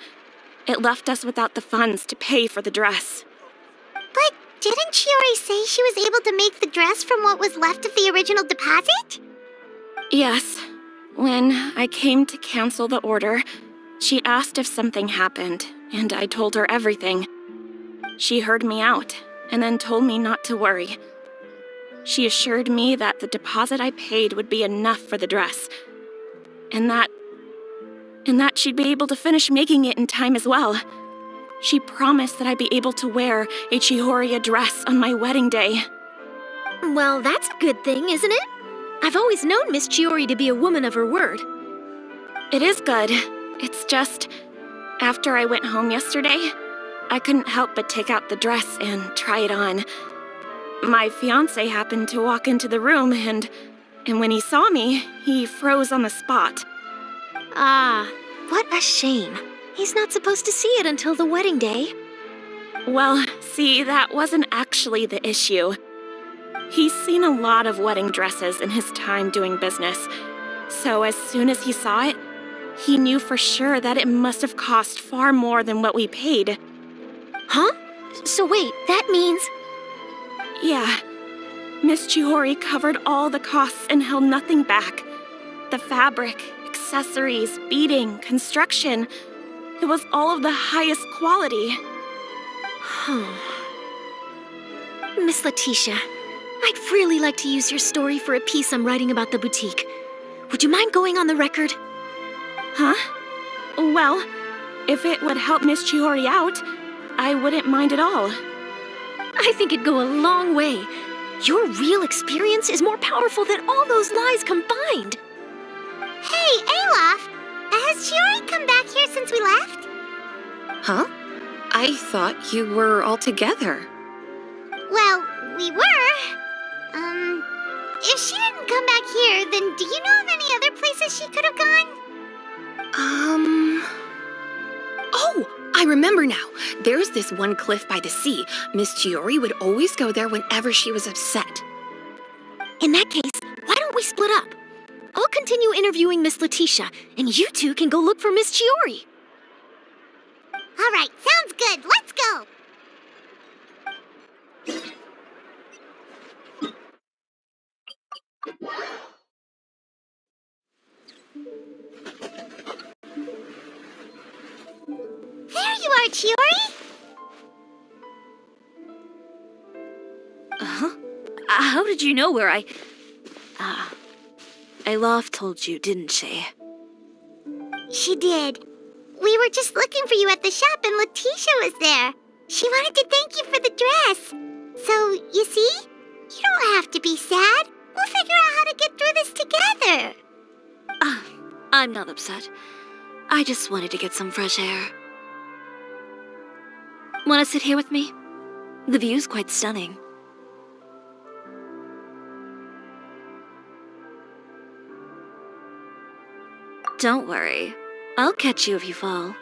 it left us without the funds to pay for the dress. But didn't Chiori say she was able to make the dress from what was left of the original deposit? Yes. When I came to cancel the order, she asked if something happened, and I told her everything. She heard me out, and then told me not to worry. She assured me that the deposit I paid would be enough for the dress, and that she'd be able to finish making it in time as well. She promised that I'd be able to wear a Chiori dress on my wedding day. Well, that's a good thing, isn't it? I've always known Miss Chiori to be a woman of her word. It is good. It's just, After I went home yesterday, I couldn't help but take out the dress and try it on. My fiancé happened to walk into the room and when he saw me, he froze on the spot. Ah, what a shame. He's not supposed to see it until the wedding day. Well, see, that wasn't actually the issue. He's seen a lot of wedding dresses in his time doing business, so as soon as he saw it, he knew for sure that it must have cost far more than what we paid. Huh? So wait, that means... Yeah. Miss Chiori covered all the costs and held nothing back. The fabric, accessories, beading, construction. It was all of the highest quality. Miss Letitia, I'd really like to use your story for a piece I'm writing about the boutique. Would you mind going on the record? Huh? Well, if it would help Miss Chiori out, I wouldn't mind at all. I think it'd go a long way. Your real experience is more powerful than all those lies combined. Hey, Olaf! Has Chiori come back here since we left? Huh? I thought you were all together. Well, we were. If she didn't come back here, then do you know of any other places she could have gone? Oh, I remember now. There's this one cliff by the sea. Miss Chiori would always go there whenever she was upset. In that case, why don't we split up? I'll continue interviewing Miss Letitia, and you two can go look for Miss Chiori. All right, sounds good. Let's go. There you are, Chiori. How did you know where Olaf told you, didn't she? She did. We were just looking for you at the shop and Letitia was there. She wanted to thank you for the dress. So, you see? You don't have to be sad. We'll figure out how to get through this together. I'm not upset. I just wanted to get some fresh air. Want to sit here with me? The view's quite stunning. Don't worry. I'll catch you if you fall.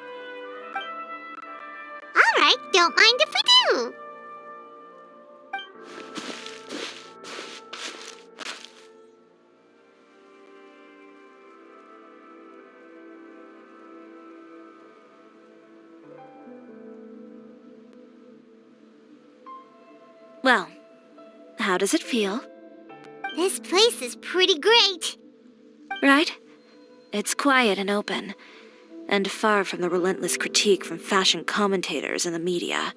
All right, don't mind if we do. Well, how does it feel? This place is pretty great. Right? It's quiet and open, and far from the relentless critique from fashion commentators and the media.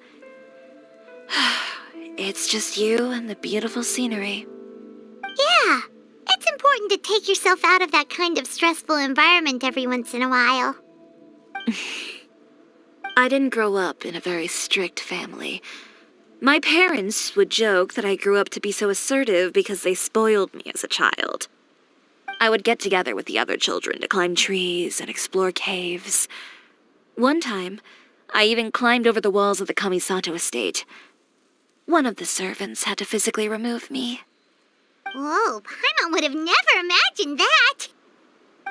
It's just you and the beautiful scenery. Yeah, it's important to take yourself out of that kind of stressful environment every once in a while. I didn't grow up in a very strict family. My parents would joke that I grew up to be so assertive because they spoiled me as a child. I would get together with the other children to climb trees and explore caves. One time, I even climbed over the walls of the Kamisato estate. One of the servants had to physically remove me. Whoa, Paimon would have never imagined that.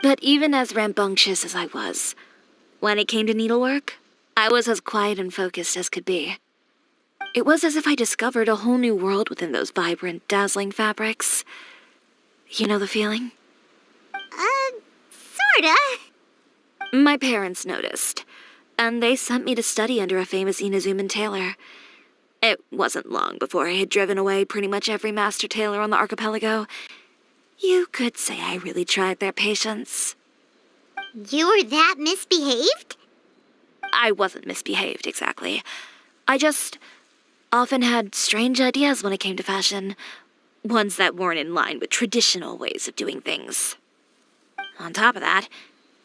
But even as rambunctious as I was, when it came to needlework, I was as quiet and focused as could be. It was as if I discovered a whole new world within those vibrant, dazzling fabrics. You know the feeling? Sorta. My parents noticed, and they sent me to study under a famous Inazuman tailor. It wasn't long before I had driven away pretty much every master tailor on the archipelago. You could say I really tried their patience. You were that misbehaved? I wasn't misbehaved, exactly. I just often had strange ideas when it came to fashion. Ones that weren't in line with traditional ways of doing things. On top of that,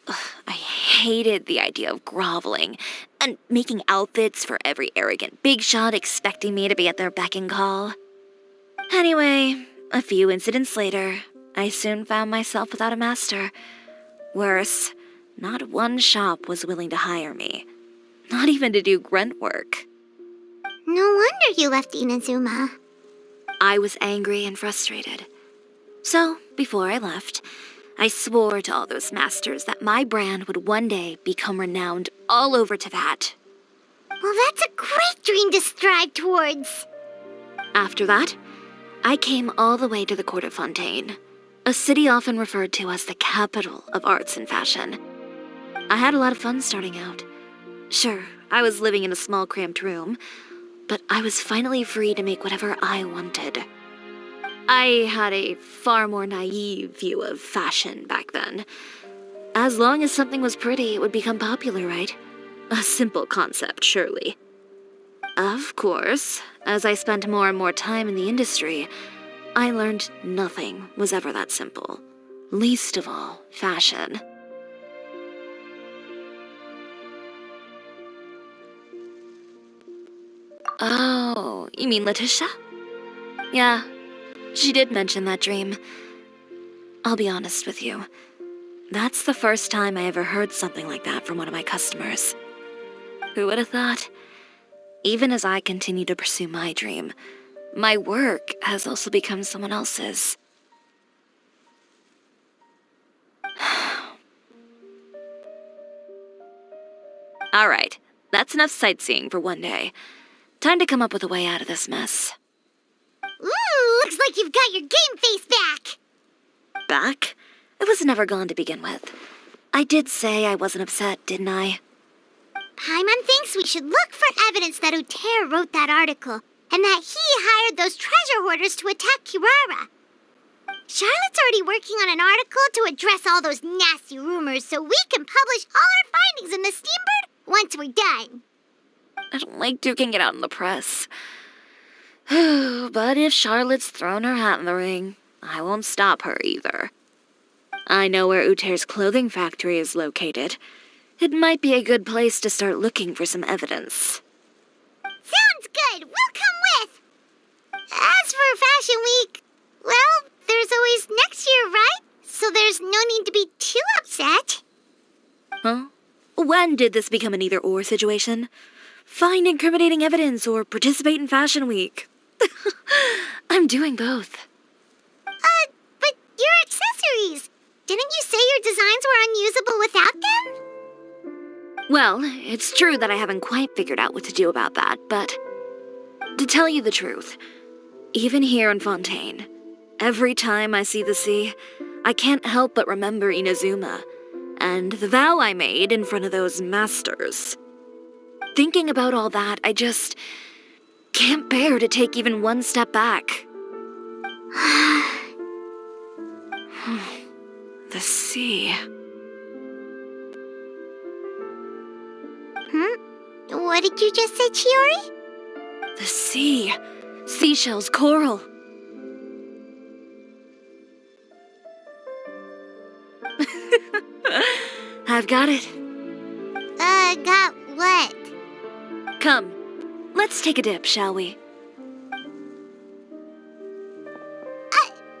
I hated the idea of groveling and making outfits for every arrogant big shot expecting me to be at their beck and call. Anyway, a few incidents later, I soon found myself without a master. Worse, not one shop was willing to hire me. not even to do grunt work. No wonder you left Inazuma. I was angry and frustrated. So, before I left, I swore to all those masters that my brand would one day become renowned all over Teyvat. Well, that's a great dream to strive towards. After that, I came all the way to the court of Fontaine, a city often referred to as the capital of arts and fashion. I had a lot of fun starting out. Sure, I was living in a small cramped room, but I was finally free to make whatever I wanted. I had a far more naive view of fashion back then. As long as something was pretty, it would become popular, right? A simple concept, surely. Of course, as I spent more and more time in the industry, I learned nothing was ever that simple. Least of all, fashion. Oh, you mean Letitia? Yeah, she did mention that dream. I'll be honest with you. That's the first time I ever heard something like that from one of my customers. Who would have thought? Even as I continue to pursue my dream, my work has also become someone else's. Alright, that's enough sightseeing for one day. Time to come up with a way out of this mess. Ooh, looks like you've got your game face back. Back? It was never gone to begin with. I did say I wasn't upset, didn't I? Paimon thinks we should look for evidence that Uter wrote that article, and that he hired those treasure hoarders to attack Kirara. Charlotte's already working on an article to address all those nasty rumors so we can publish all our findings in the Steambird once we're done. I don't like duking it out in the press. But if Charlotte's thrown her hat in the ring, I won't stop her either. I know where Uter's clothing factory is located. It might be a good place to start looking for some evidence. Sounds good. We'll come with. As for Fashion Week, well, there's always next year, right? So there's no need to be too upset. Huh? When did this become an either-or situation? Find incriminating evidence or participate in Fashion Week. I'm doing both. But your accessories. Didn't you say your designs were unusable without them? Well, it's true that I haven't quite figured out what to do about that, but to tell you the truth, even here in Fontaine, every time I see the sea, I can't help but remember Inazuma and the vow I made in front of those masters. Thinking about all that, I just can't bear to take even one step back. The sea. What did you just say, Chiori? The sea. Seashells, coral. I've got it. Got what? Come, let's take a dip, shall we?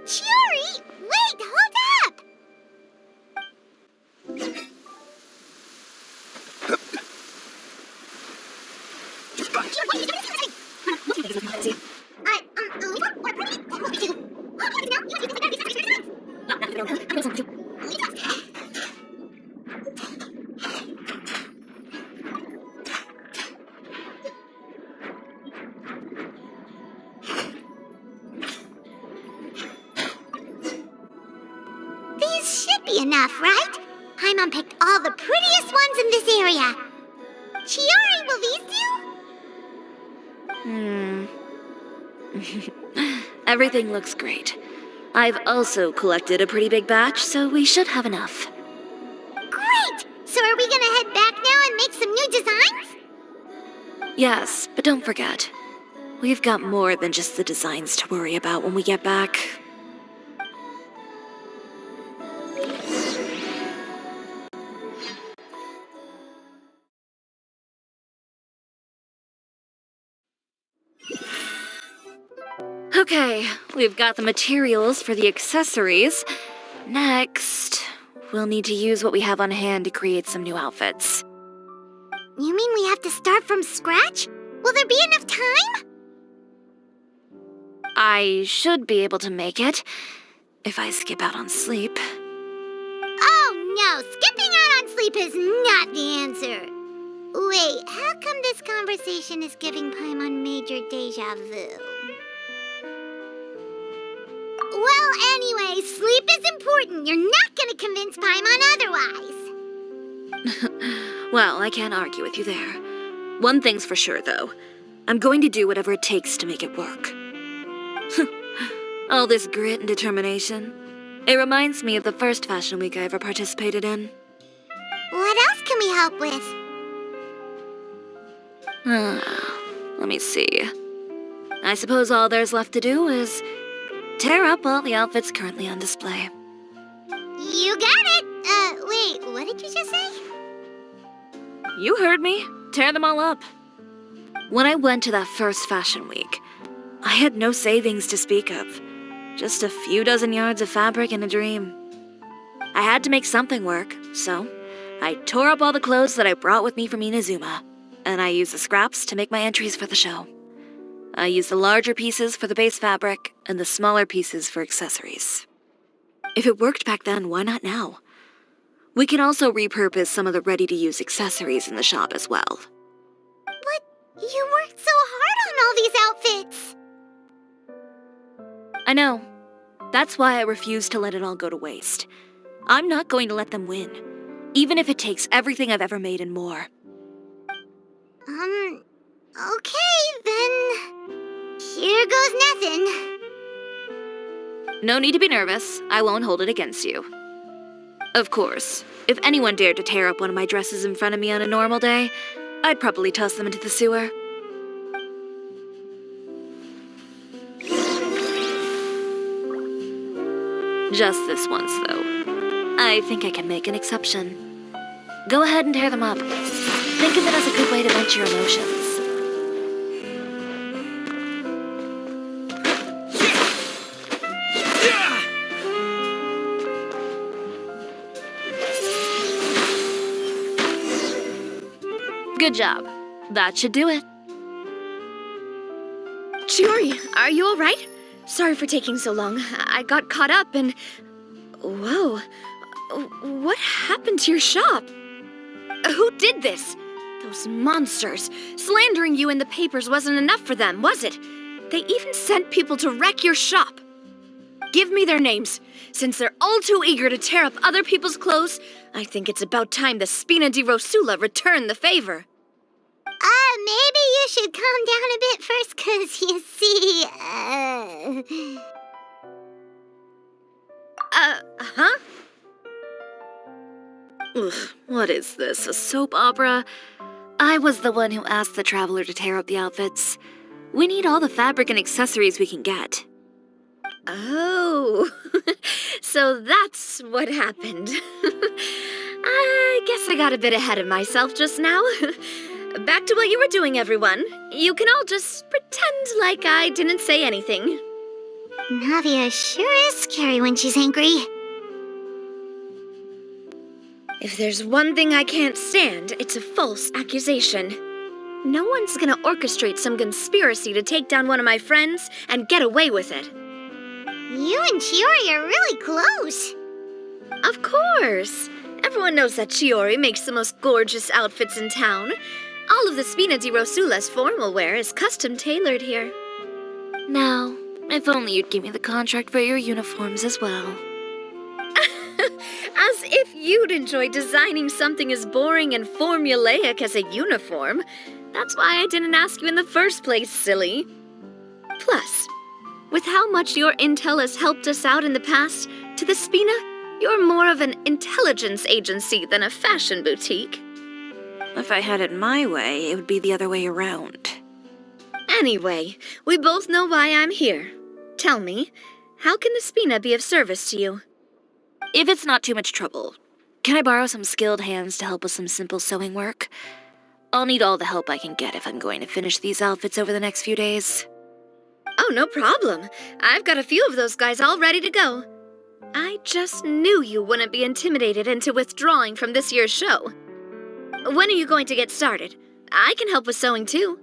Chiori, wait, hold up! These should be enough, right? Paimon picked all the prettiest ones in this area. Chiori, will these do? Everything looks great. I've also collected a pretty big batch, so we should have enough. Great! So are we gonna head back now and make some new designs? Yes, but don't forget, we've got more than just the designs to worry about when we get back. Okay, we've got the materials for the accessories. Next, we'll need to use what we have on hand to create some new outfits. You mean we have to start from scratch? Will there be enough time? I should be able to make it if I skip out on sleep. Oh no, skipping out on sleep is not the answer. Wait, how come this conversation is giving Paimon major deja vu? Well, anyway, sleep is important. You're not gonna convince Paimon otherwise. Well, I can't argue with you there. One thing's for sure, though. I'm going to do whatever it takes to make it work. All this grit and determination. It reminds me of the first fashion week I ever participated in. What else can we help with? Let me see. I suppose all there's left to do is tear up all the outfits currently on display. You got it! Wait, what did you just say? You heard me. Tear them all up. When I went to that first fashion week, I had no savings to speak of. Just a few dozen yards of fabric and a dream. I had to make something work, so I tore up all the clothes that I brought with me from Inazuma, and I used the scraps to make my entries for the show. I used the larger pieces for the base fabric and the smaller pieces for accessories. If it worked back then, why not now? We can also repurpose some of the ready-to-use accessories in the shop as well. But you worked so hard on all these outfits! I know. That's why I refuse to let it all go to waste. I'm not going to let them win, even if it takes everything I've ever made and more. Okay, then. Here goes nothing. No need to be nervous. I won't hold it against you. Of course, if anyone dared to tear up one of my dresses in front of me on a normal day, I'd probably toss them into the sewer. Just this once, though. I think I can make an exception. Go ahead and tear them up. Think of it as a good way to vent your emotions. Good job. That should do it. Chiori, are you alright? Sorry for taking so long. I got caught up and... Whoa. What happened to your shop? Who did this? Those monsters. Slandering you in the papers wasn't enough for them, was it? They even sent people to wreck your shop. Give me their names. Since they're all too eager to tear up other people's clothes, I think it's about time the Spina di Rosula return the favor. Maybe you should calm down a bit first, 'cause you see, huh? Ugh, what is this, a soap opera? I was the one who asked the traveler to tear up the outfits. We need all the fabric and accessories we can get. Oh, so that's what happened. I guess I got a bit ahead of myself just now. Back to what you were doing, everyone. You can all just pretend like I didn't say anything. Navia sure is scary when she's angry. If there's one thing I can't stand, it's a false accusation. No one's gonna orchestrate some conspiracy to take down one of my friends and get away with it. You and Chiori are really close. Of course. Everyone knows that Chiori makes the most gorgeous outfits in town. All of the Spina di Rosula's formal wear is custom tailored here. Now, if only you'd give me the contract for your uniforms as well. As if you'd enjoy designing something as boring and formulaic as a uniform. That's why I didn't ask you in the first place, silly. Plus, with how much your intel has helped us out in the past, to the Spina, you're more of an intelligence agency than a fashion boutique. If I had it my way, it would be the other way around. Anyway, we both know why I'm here. Tell me, how can the Spina be of service to you? If it's not too much trouble, can I borrow some skilled hands to help with some simple sewing work? I'll need all the help I can get if I'm going to finish these outfits over the next few days. Oh, no problem. I've got a few of those guys all ready to go. I just knew you wouldn't be intimidated into withdrawing from this year's show. when are you going to get started? I can help with sewing too.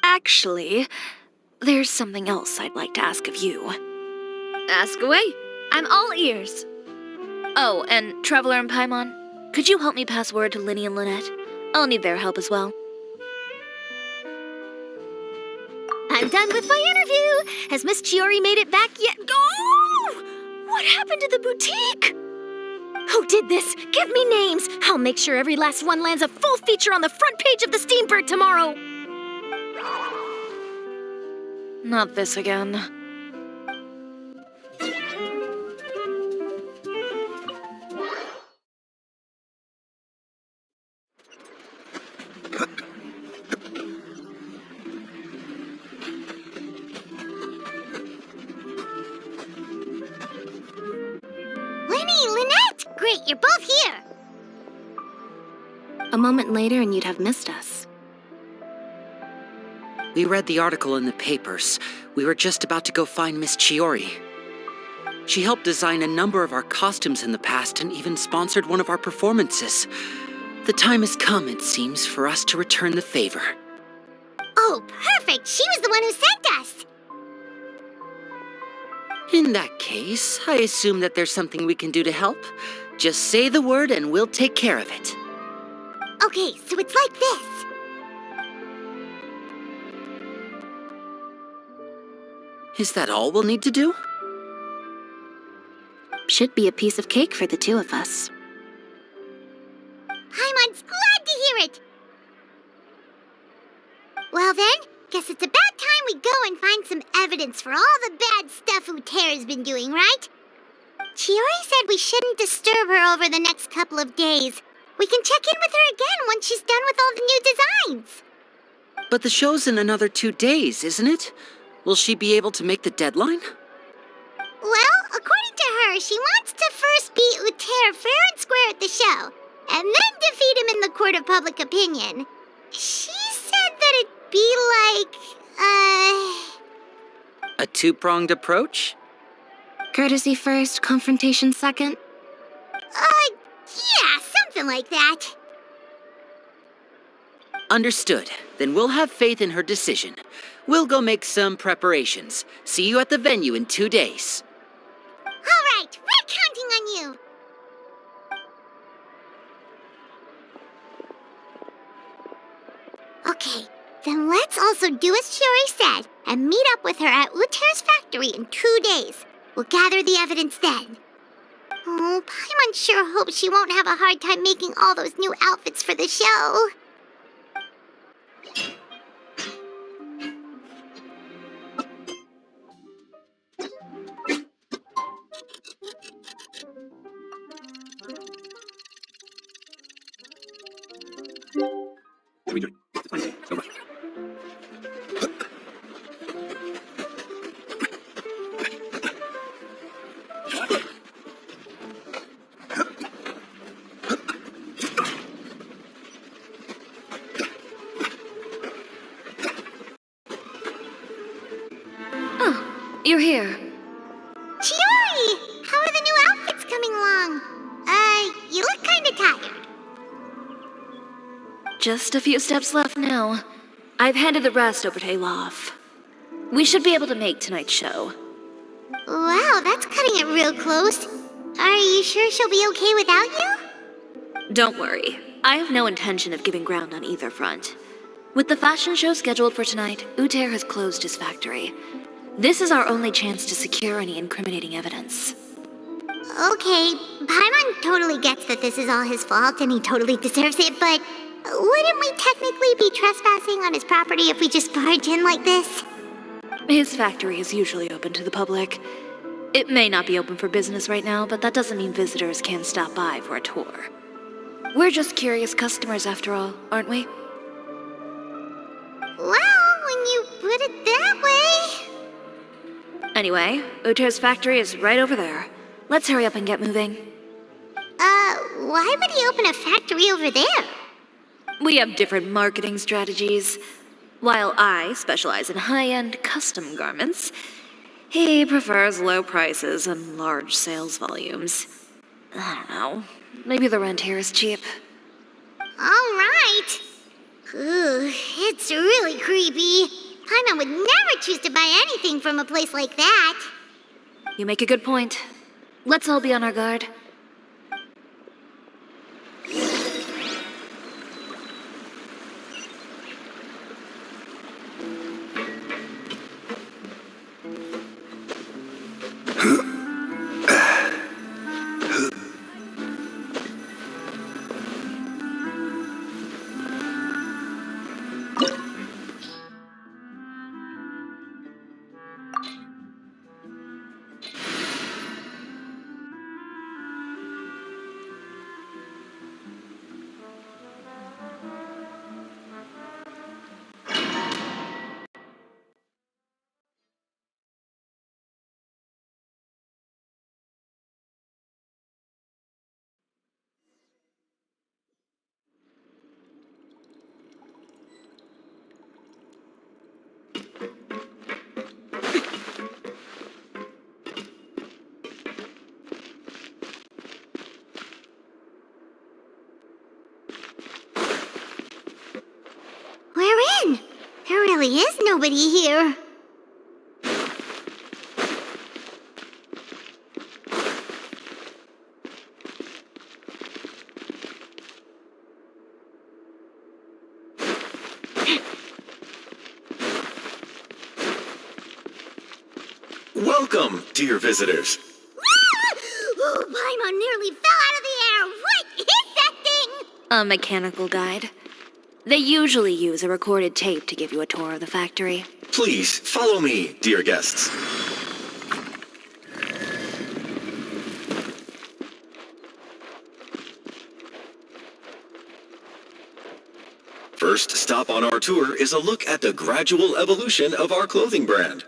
Actually, there's something else I'd like to ask of you. Ask away. I'm all ears. Oh, and Traveler and Paimon, could you help me pass word to Linny and Lynette? I'll need their help as well. I'm done with my interview. Has Miss Chiori made it back yet? Oh! What happened to the boutique? Who did this? Give me names. I'll make sure every last one lands a full feature on the front page of the Steambird tomorrow. Not this again. Lynette! Great, you're both here! A moment later and you'd have missed us. We read the article in the papers. We were just about to go find Miss Chiori. She helped design a number of our costumes in the past and even sponsored one of our performances. The time has come, it seems, for us to return the favor. Oh, perfect! She was the one who sent us! In that case, I assume that there's something we can do to help. Just say the word and we'll take care of it. Okay, so it's like this. Is that all we'll need to do? Should be a piece of cake for the two of us. Paimon's glad to hear it! Well then, guess it's about time we go and find some evidence for all the bad stuff Utera's been doing, right? Chiori said we shouldn't disturb her over the next couple of days. We can check in with her again once she's done with all the new designs. But the show's in another 2 days, isn't it? Will she be able to make the deadline? Well, according to her, she wants to first beat Utera fair and square at the show, and then defeat him in the court of public opinion. She said that it'd be like, A two-pronged approach? Courtesy first, confrontation second? Yeah, something like that. Understood. Then we'll have faith in her decision. We'll go make some preparations. See you at the venue in 2 days. All right, we're counting on you. Okay, then let's also do as Chiori said and meet up with her at Utera's factory in 2 days. We'll gather the evidence then. Oh, Paimon sure hopes she won't have a hard time making all those new outfits for the show. You're here. Chiori! How are the new outfits coming along? You look kinda tired. Just a few steps left now. I've handed the rest over to Alof. We should be able to make tonight's show. Wow, that's cutting it real close. Are you sure she'll be okay without you? Don't worry. I have no intention of giving ground on either front. With the fashion show scheduled for tonight, Uther has closed his factory. This is our only chance to secure any incriminating evidence. Okay, Paimon totally gets that this is all his fault and he totally deserves it, but wouldn't we technically be trespassing on his property if we just barge in like this? His factory is usually open to the public. It may not be open for business right now, but that doesn't mean visitors can't stop by for a tour. We're just curious customers after all, aren't we? Well, when you put it that way... Anyway, Uther's factory is right over there. Let's hurry up and get moving. Why would he open a factory over there? We have different marketing strategies. While I specialize in high-end custom garments, he prefers low prices and large sales volumes. I don't know. Maybe the rent here is cheap. Alright. Ooh, it's really creepy. Paimon would never choose to buy anything from a place like that. You make a good point. Let's all be on our guard. We're in. There really is nobody here. Welcome, dear visitors. Oh, Paimon nearly fell out of the air. What is that thing? A mechanical guide. They usually use a recorded tape to give you a tour of the factory. Please follow me, dear guests. First stop on our tour is a look at the gradual evolution of our clothing brand.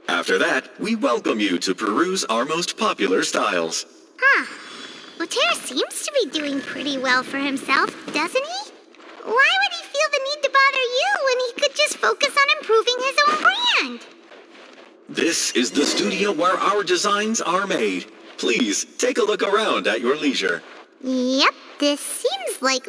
After that, we welcome you to peruse our most popular styles. Huh. Otero seems to be doing pretty well for himself, doesn't he? Why would he feel the need to bother you when he could just focus on improving his own brand? This is the studio where our designs are made. Please, take a look around at your leisure. Yep, this seems like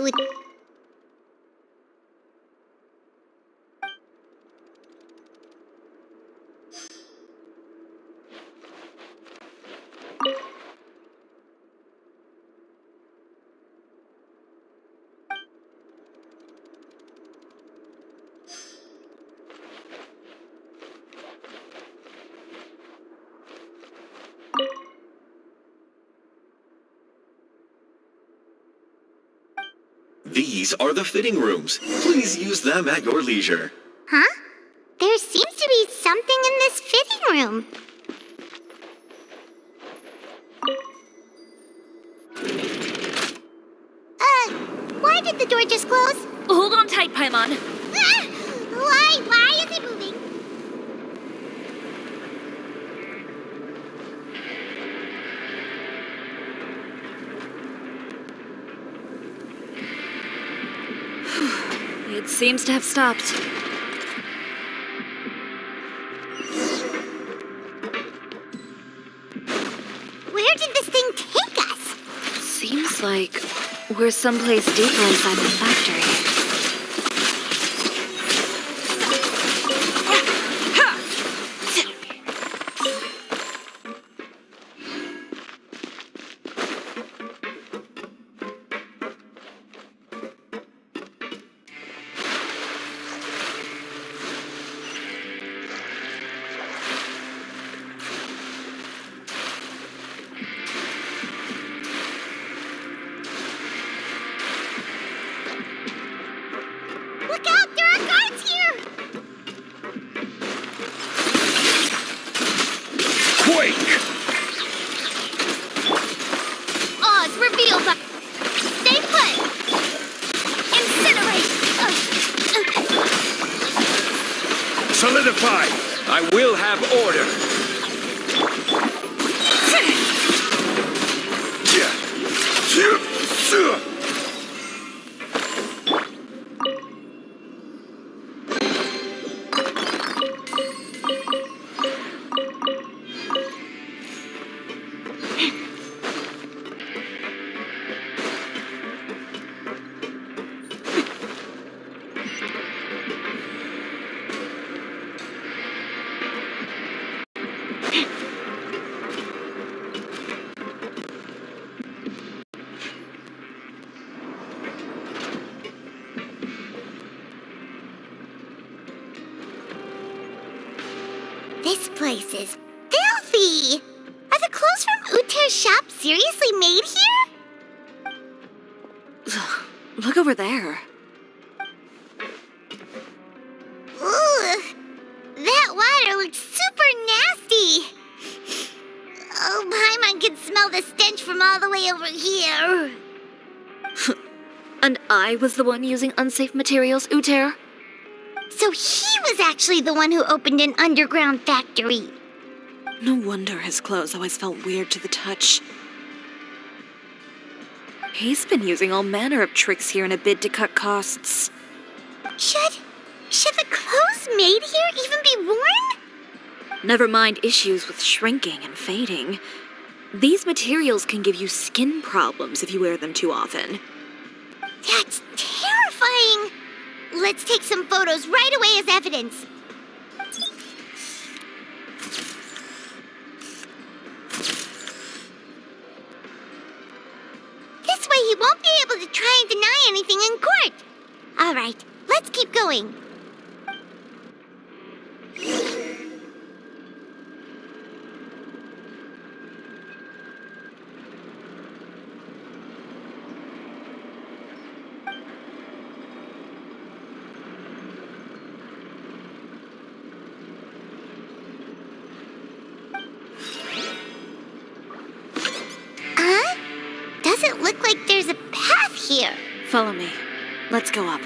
These are the fitting rooms. Please use them at your leisure. Huh? There seems to be something in this fitting room. Why did the door just close? Hold on tight, Paimon. Ah! Why is it moving? It seems to have stopped. Where did this thing take us? Seems like we're someplace deeper inside the factory. Look out! There are guards here! Quake! Oz reveals us! Stay put! Incinerate! Solidify! I will have order. place is filthy! Are the clothes from Uter's shop seriously made here? Look over there. Ooh, that water looks super nasty! Oh, Paimon can smell the stench from all the way over here. And I was the one using unsafe materials, Uter? So he was actually the one who opened an underground factory. No wonder his clothes always felt weird to the touch. He's been using all manner of tricks here in a bid to cut costs. Should the clothes made here even be worn? Never mind issues with shrinking and fading. These materials can give you skin problems if you wear them too often. That's terrifying! Let's take some photos right away as evidence. This way he won't be able to try and deny anything in court. All right, let's keep going. Doesn't look like there's a path here. Follow me. Let's go up.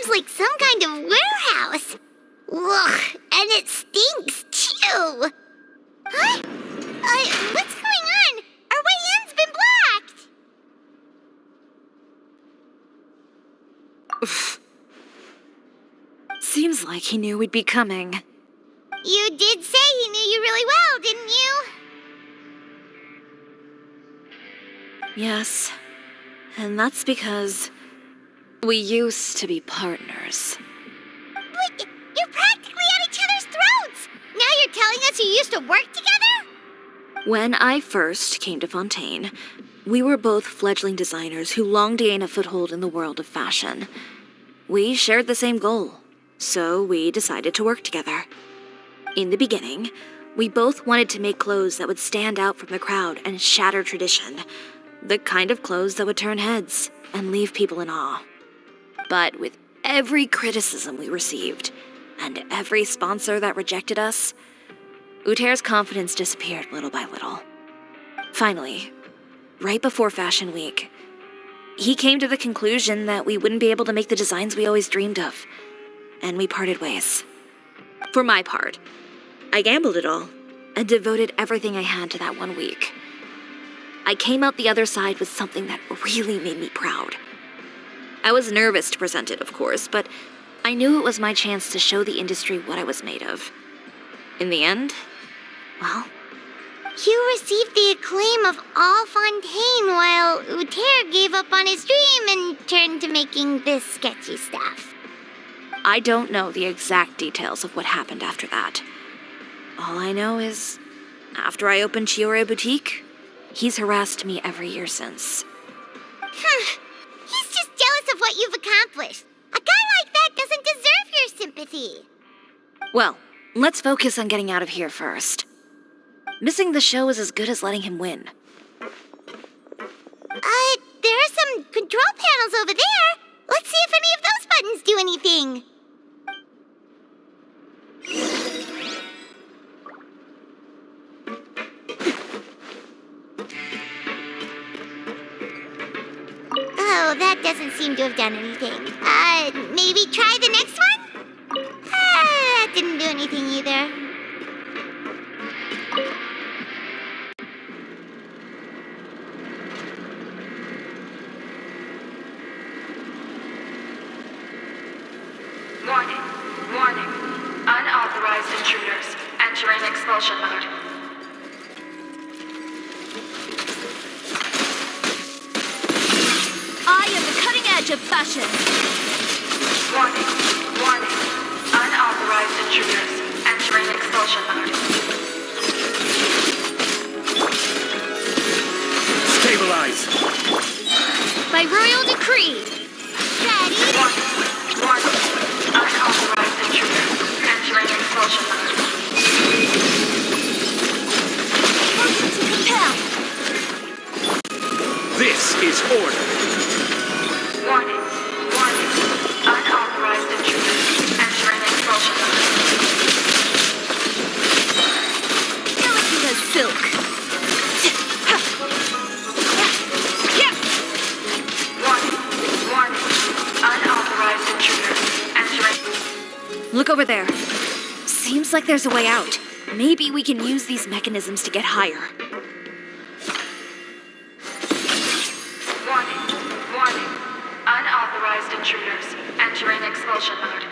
Like some kind of warehouse. Ugh, and it stinks too. Huh? What's going on? Our way in's been blocked. Seems like he knew we'd be coming. You did say he knew you really well, didn't you? Yes. And that's because we used to be partners. But you're practically at each other's throats! Now you're telling us you used to work together? When I first came to Fontaine, we were both fledgling designers who longed to gain a foothold in the world of fashion. We shared the same goal, so we decided to work together. In the beginning, we both wanted to make clothes that would stand out from the crowd and shatter tradition. The kind of clothes that would turn heads and leave people in awe. But with every criticism we received, and every sponsor that rejected us, Uter's confidence disappeared little by little. Finally, right before Fashion Week, he came to the conclusion that we wouldn't be able to make the designs we always dreamed of, and we parted ways. For my part, I gambled it all, and devoted everything I had to that 1 week. I came out the other side with something that really made me proud. I was nervous to present it, of course, but I knew it was my chance to show the industry what I was made of. In the end, well, You received the acclaim of all Fontaine while Uter gave up on his dream and turned to making this sketchy stuff. I don't know the exact details of what happened after that. All I know is, after I opened Chiore Boutique, he's harassed me every year since. He's just jealous of what you've accomplished. A guy like that doesn't deserve your sympathy. Well, let's focus on getting out of here first. Missing the show is as good as letting him win. There are some control panels over there. Let's see if any of those buttons do anything. Oh, that doesn't seem to have done anything. Maybe try the next one? That didn't do anything either. Warning, warning. Unauthorized intruders entering expulsion mode. I am the cutting edge of fashion. Warning, warning. Unauthorized intruders entering expulsion mode. Stabilize! By royal decree. Ready? Warning, warning. Unauthorized intruders entering expulsion mode. Motion to compel. This is order. Warning, warning. Unauthorized intruders entering expulsion mode. Delicate as silk. Warning, warning. Unauthorized intruders entering. Look over there. Seems like there's a way out. Maybe we can use these mechanisms to get higher. Warning, warning. Unauthorized intruders entering expulsion mode.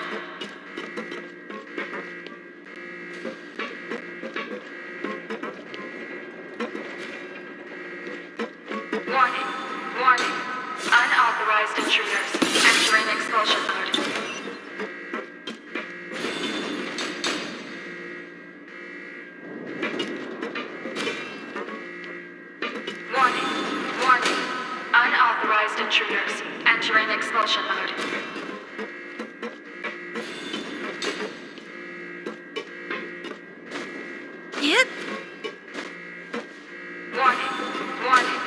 Warning, warning. Unauthorized intruders entering expulsion mode. Warning, warning. Unauthorized intruders entering expulsion mode. Yep. Warning, warning.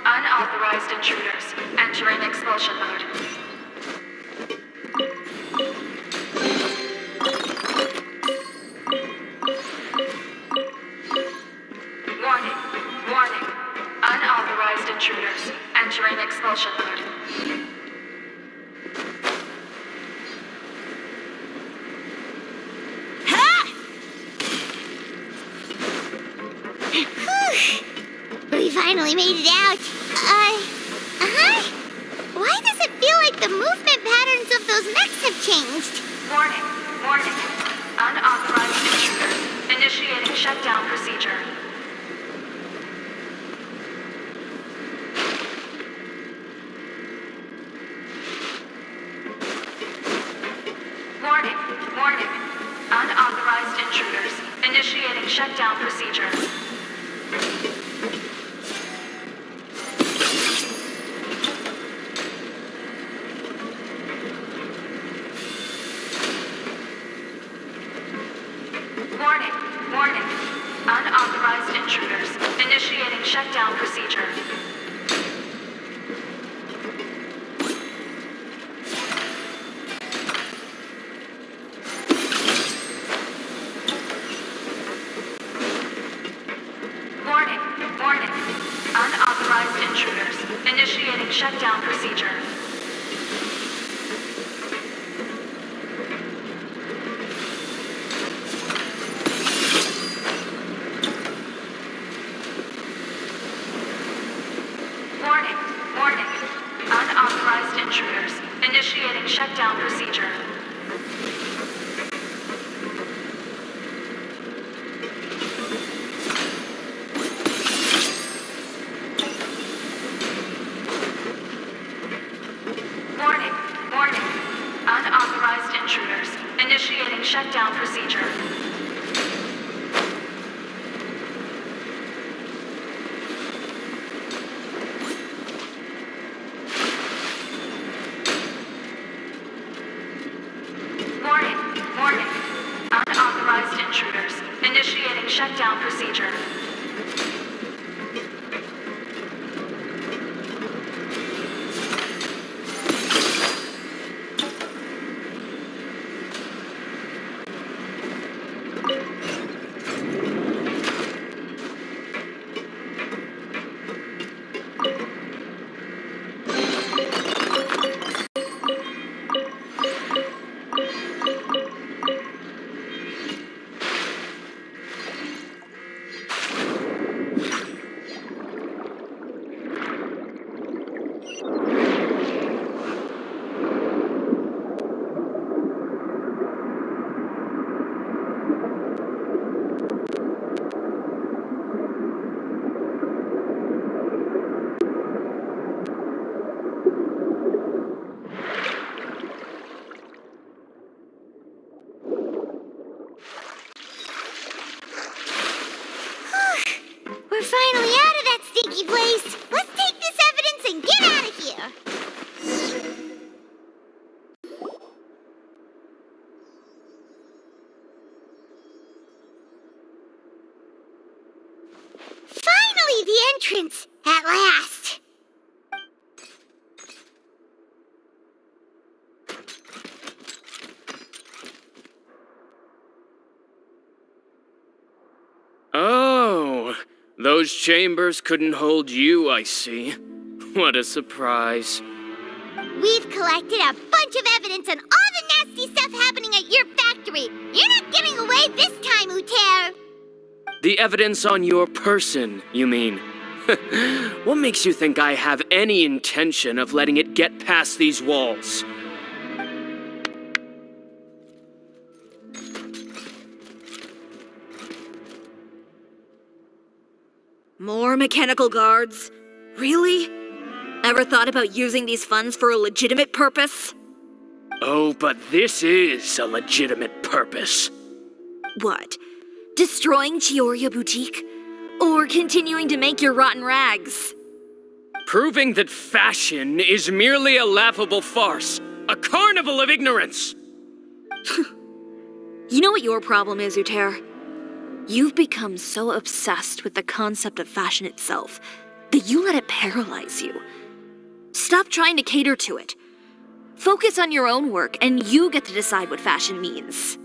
Unauthorized intruders entering expulsion mode. Warning, warning. Unauthorized intruders entering expulsion mode. We finally made it out. Why does it feel like the movement patterns of those mechs have changed? Warning, warning. Unauthorized intruders initiating shutdown procedure. Warning, warning. Unauthorized intruders initiating shutdown procedure. Warning, warning. Unauthorized intruders initiating shutdown procedure. Warning, warning. Unauthorized intruders initiating shutdown procedure. Warning, warning. Unauthorized intruders initiating shutdown procedure. shutdown procedure. Warning, warning. Unauthorized intruders. Initiating shutdown procedure. We're finally out of that stinky place. Let's take this evidence and get out of here. Finally, the entrance! At last! Oh, those chambers couldn't hold you, I see. What a surprise. We've collected a bunch of evidence on all the nasty stuff happening at your factory. You're not getting away this time, Uter. The evidence on your person, you mean? What makes you think I have any intention of letting it get past these walls? More mechanical guards? Really? Ever thought about using these funds for a legitimate purpose? Oh, but this is a legitimate purpose. What? Destroying Chioria Boutique? Or continuing to make your rotten rags? Proving that fashion is merely a laughable farce, a carnival of ignorance. You know what your problem is, Uter? You've become so obsessed with the concept of fashion itself that you let it paralyze you. Stop trying to cater to it. Focus on your own work, and you get to decide what fashion means.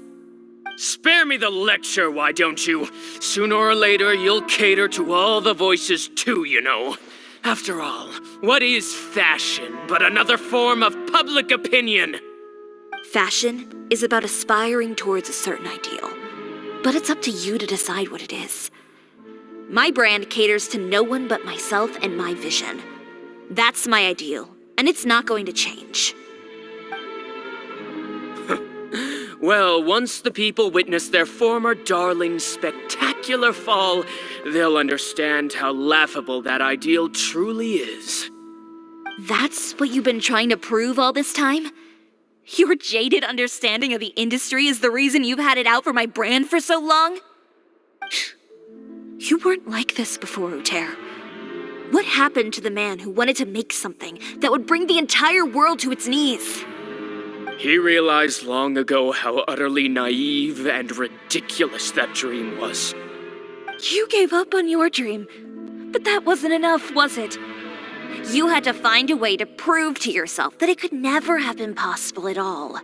Spare me the lecture, why don't you? Sooner or later, you'll cater to all the voices too, you know. After all, what is fashion but another form of public opinion? Fashion is about aspiring towards a certain ideal, but it's up to you to decide what it is. My brand caters to no one but myself and my vision. That's my ideal, and it's not going to change. Well, once the people witness their former darling's spectacular fall, they'll understand how laughable that ideal truly is. That's what you've been trying to prove all this time? Your jaded understanding of the industry is the reason you've had it out for my brand for so long? You weren't like this before, Uter. What happened to the man who wanted to make something that would bring the entire world to its knees? He realized long ago how utterly naive and ridiculous that dream was. You gave up on your dream, but that wasn't enough, was it? You had to find a way to prove to yourself that it could never have been possible at all.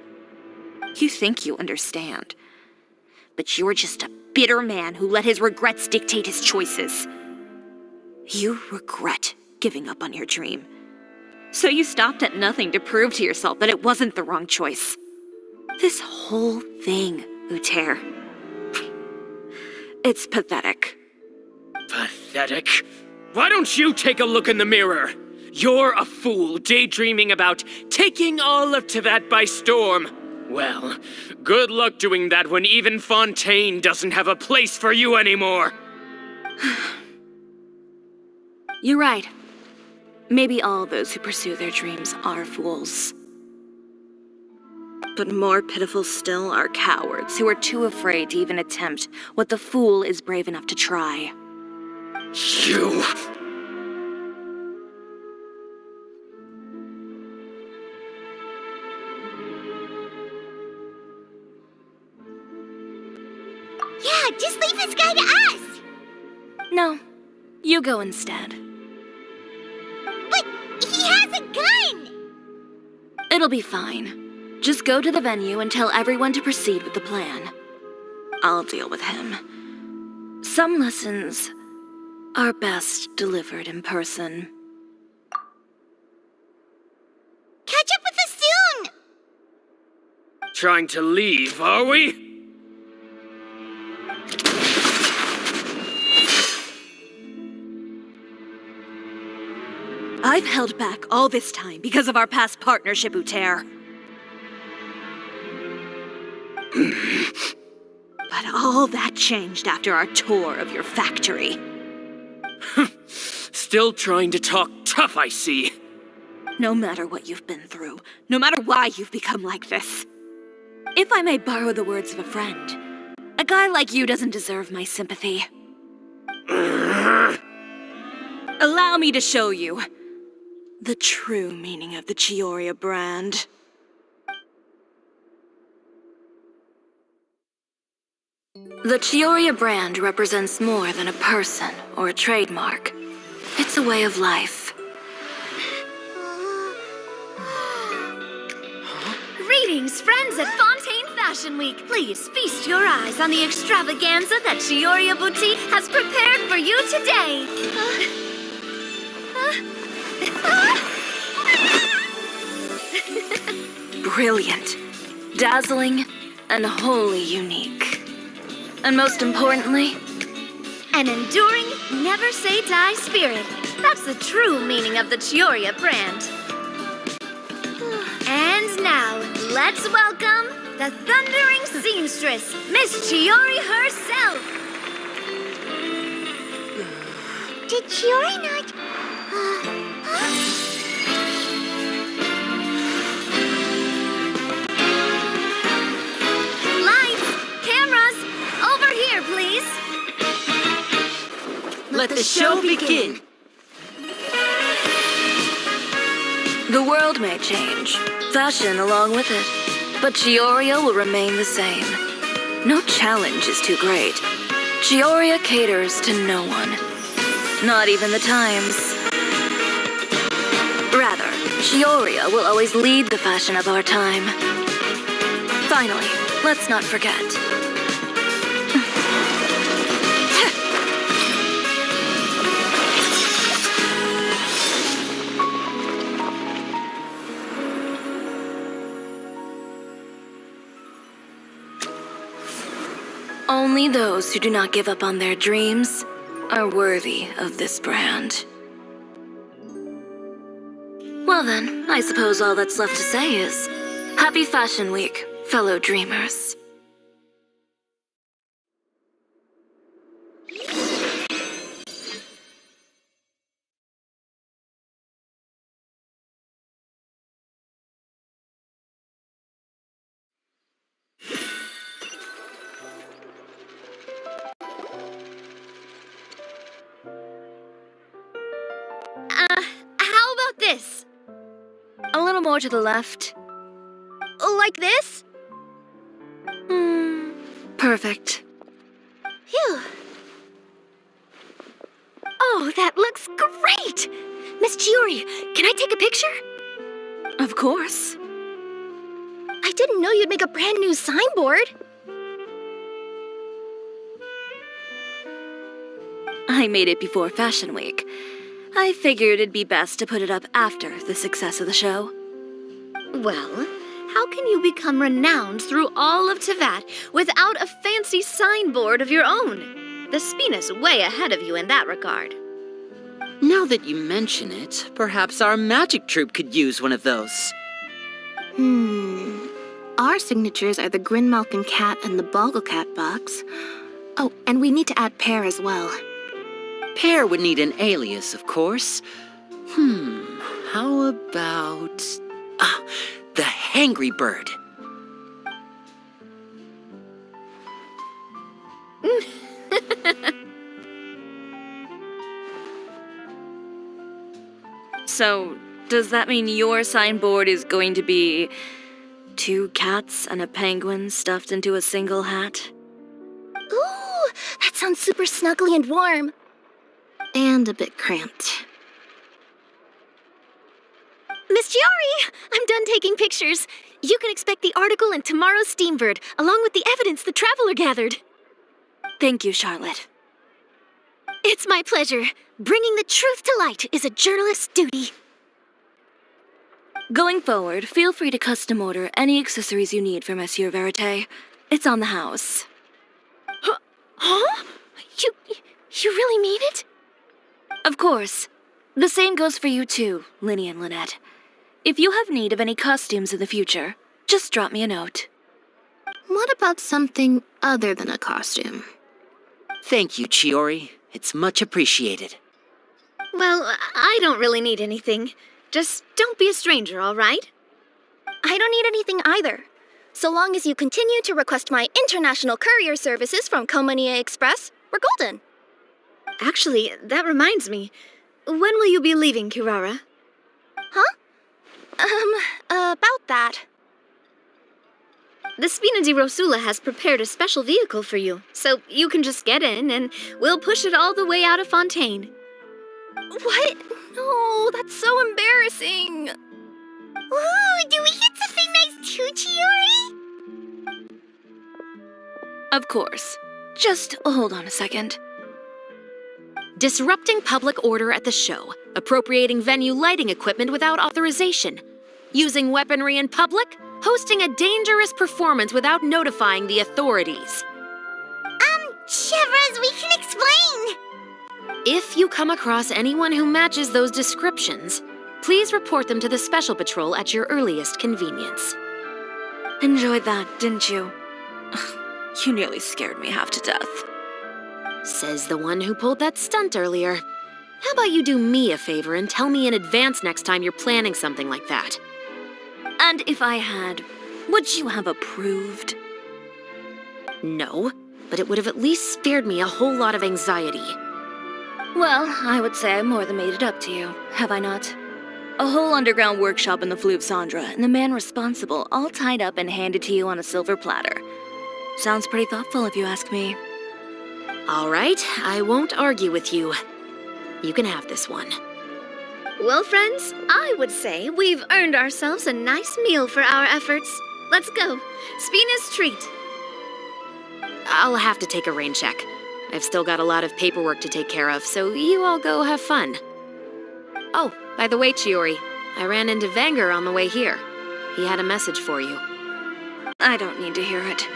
You think you understand, but you're just a bitter man who let his regrets dictate his choices. You regret giving up on your dream. So you stopped at nothing to prove to yourself that it wasn't the wrong choice. This whole thing, Uter. It's pathetic. Pathetic? Why don't you take a look in the mirror? You're a fool daydreaming about taking all of Tibet by storm. Well, good luck doing that when even Fontaine doesn't have a place for you anymore. You're right. Maybe all those who pursue their dreams are fools. But more pitiful still are cowards who are too afraid to even attempt what the fool is brave enough to try. You! Yeah, just leave this guy to us! No, you go instead. But he has a gun! It'll be fine. Just go to the venue and tell everyone to proceed with the plan. I'll deal with him. Some lessons are best delivered in person. Catch up with us soon! Trying to leave, are we? I've held back all this time because of our past partnership, Uter. But all that changed after our tour of your factory. Still trying to talk tough, I see. No matter what you've been through, no matter why you've become like this. If I may borrow the words of a friend, a guy like you doesn't deserve my sympathy. Allow me to show you the true meaning of the Chioria brand. The Chioria brand represents more than a person or a trademark. It's a way of life. Greetings, friends at Fontaine Fashion Week. Please feast your eyes on the extravaganza that Chioria Boutique has prepared for you today. Brilliant, dazzling, and wholly unique. And most importantly, An enduring, never-say-die spirit. That's the true meaning of the Chioria brand. And now, let's welcome the thundering seamstress, Miss Chiori herself. Did Chiori not... Lights, cameras, over here, please. Let the show begin. the world may change, fashion along with it, but Chioria will remain the same. No challenge is too great. Chioria caters to no one, not even the times. Rather, Chioria will always lead the fashion of our time. Finally, let's not forget. Only those who do not give up on their dreams are worthy of this brand. Well then, I suppose all that's left to say is, Happy Fashion Week, fellow dreamers. How about this? A little more to the left. Like this? Perfect. Phew. Oh, that looks great! Miss Chiori, can I take a picture? Of course. I didn't know you'd make a brand new signboard. I made it before Fashion Week. I figured it'd be best to put it up after the success of the show. Well, how can you become renowned through all of Tevat without a fancy signboard of your own? The Spina's way ahead of you in that regard. Now that you mention it, perhaps our magic troupe could use one of those. Our signatures are the Grinmalkin cat and the Bogglecat box. Oh, and we need to add Pear as well. Pear would need an alias, of course. How about... the Hangry Bird. So, does that mean your signboard is going to be 2 cats and a penguin stuffed into a single hat? Ooh, that sounds super snuggly and warm. And a bit cramped. Miss Chiori, I'm done taking pictures. You can expect the article in tomorrow's Steambird, along with the evidence the Traveler gathered. Thank you, Charlotte. It's my pleasure. Bringing the truth to light is a journalist's duty. Going forward, feel free to custom order any accessories you need for Monsieur Verite. It's on the house. Huh? You really mean it? Of course. The same goes for you too, Linny and Lynette. If you have need of any costumes in the future, just drop me a note. What about something other than a costume? Thank you, Chiori. It's much appreciated. Well, I don't really need anything. Just don't be a stranger, all right? I don't need anything either. So long as you continue to request my international courier services from Komania Express, we're golden. Actually, that reminds me. When will you be leaving, Kirara? Huh? About that. The Spina di Rosula has prepared a special vehicle for you, so you can just get in and we'll push it all the way out of Fontaine. What? No, that's so embarrassing. Ooh, do we get something nice too, Chiori? Of course. Just hold on a second. Disrupting public order at the show, appropriating venue lighting equipment without authorization, using weaponry in public, hosting a dangerous performance without notifying the authorities. Chevrolet, we can explain. If you come across anyone who matches those descriptions, please report them to the Special Patrol at your earliest convenience. Enjoyed that, didn't you? You nearly scared me half to death. Says the one who pulled that stunt earlier. How about you do me a favor and tell me in advance next time you're planning something like that? And if I had, would you have approved? No, but it would have at least spared me a whole lot of anxiety. Well, I would say I more than made it up to you, have I not? A whole underground workshop in the Fleuve Cendra, and the man responsible all tied up and handed to you on a silver platter. Sounds pretty thoughtful if you ask me. All right, I won't argue with you. You can have this one. Well, friends, I would say we've earned ourselves a nice meal for our efforts. Let's go. Spina's treat. I'll have to take a rain check. I've still got a lot of paperwork to take care of, so you all go have fun. Oh, by the way, Chiori, I ran into Vanger on the way here. He had a message for you. I don't need to hear it.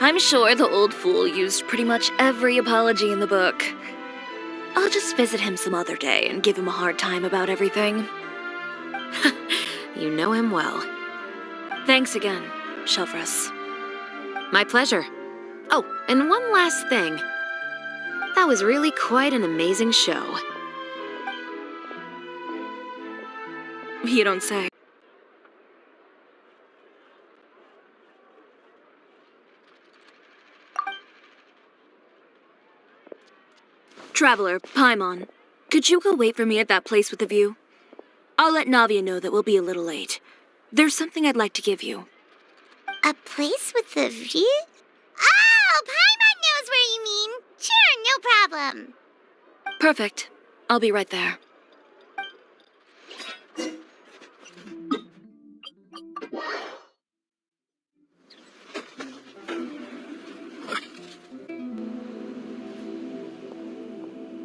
I'm sure the old fool used pretty much every apology in the book. I'll just visit him some other day and give him a hard time about everything. You know him well. Thanks again, Shelfress. My pleasure. Oh, and one last thing. That was really quite an amazing show. You don't say. Traveler, Paimon, could you go wait for me at that place with the view? I'll let Navia know that we'll be a little late. There's something I'd like to give you. A place with a view? Oh, Paimon knows where you mean. Sure, no problem. Perfect. I'll be right there.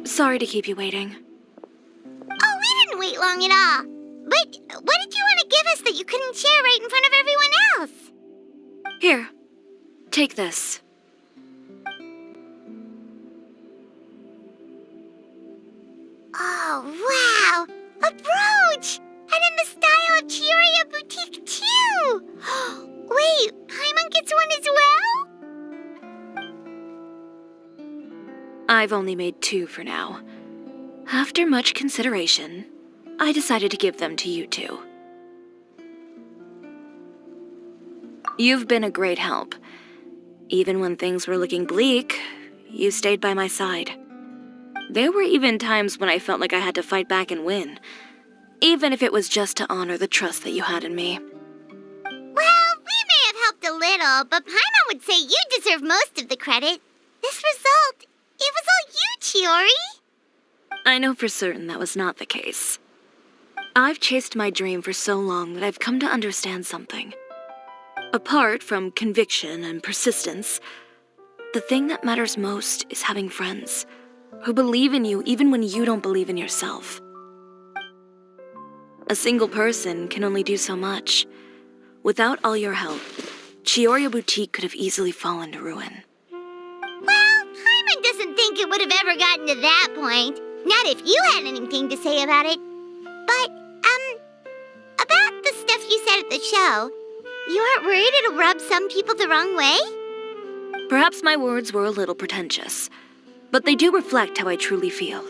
Sorry to keep you waiting. Oh, we didn't wait long at all. But what did you want to give us that you couldn't share right in front of everyone else? Here, take this. Oh, wow! A brooch! And in the style of Chioria Boutique, too! Wait, Paimon gets one as well? I've only made 2 for now. After much consideration, I decided to give them to you two. You've been a great help. Even when things were looking bleak, you stayed by my side. There were even times when I felt like I had to fight back and win, even if it was just to honor the trust that you had in me. Well, we may have helped a little, but Paimon would say you deserve most of the credit. This result, it was all you, Chiori. I know for certain that was not the case. I've chased my dream for so long that I've come to understand something. Apart from conviction and persistence, the thing that matters most is having friends who believe in you even when you don't believe in yourself. A single person can only do so much. Without all your help, Chiori Boutique could have easily fallen to ruin. Well, Paimon doesn't think it would have ever gotten to that point. Not if you had anything to say about it. But, about the stuff you said at the show, you aren't worried it'll rub some people the wrong way? Perhaps my words were a little pretentious, but they do reflect how I truly feel.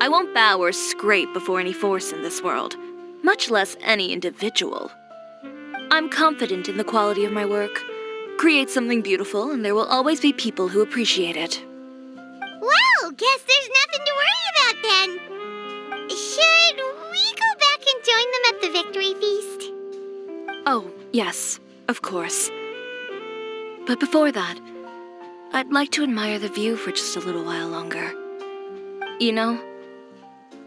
I won't bow or scrape before any force in this world, much less any individual. I'm confident in the quality of my work. Create something beautiful, and there will always be people who appreciate it. Well, guess there's nothing to worry about then. Should we go back and join them at the victory feast? Oh, yes, of course. But before that, I'd like to admire the view for just a little while longer. You know,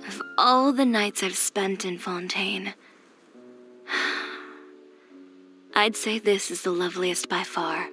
of all the nights I've spent in Fontaine, I'd say this is the loveliest by far.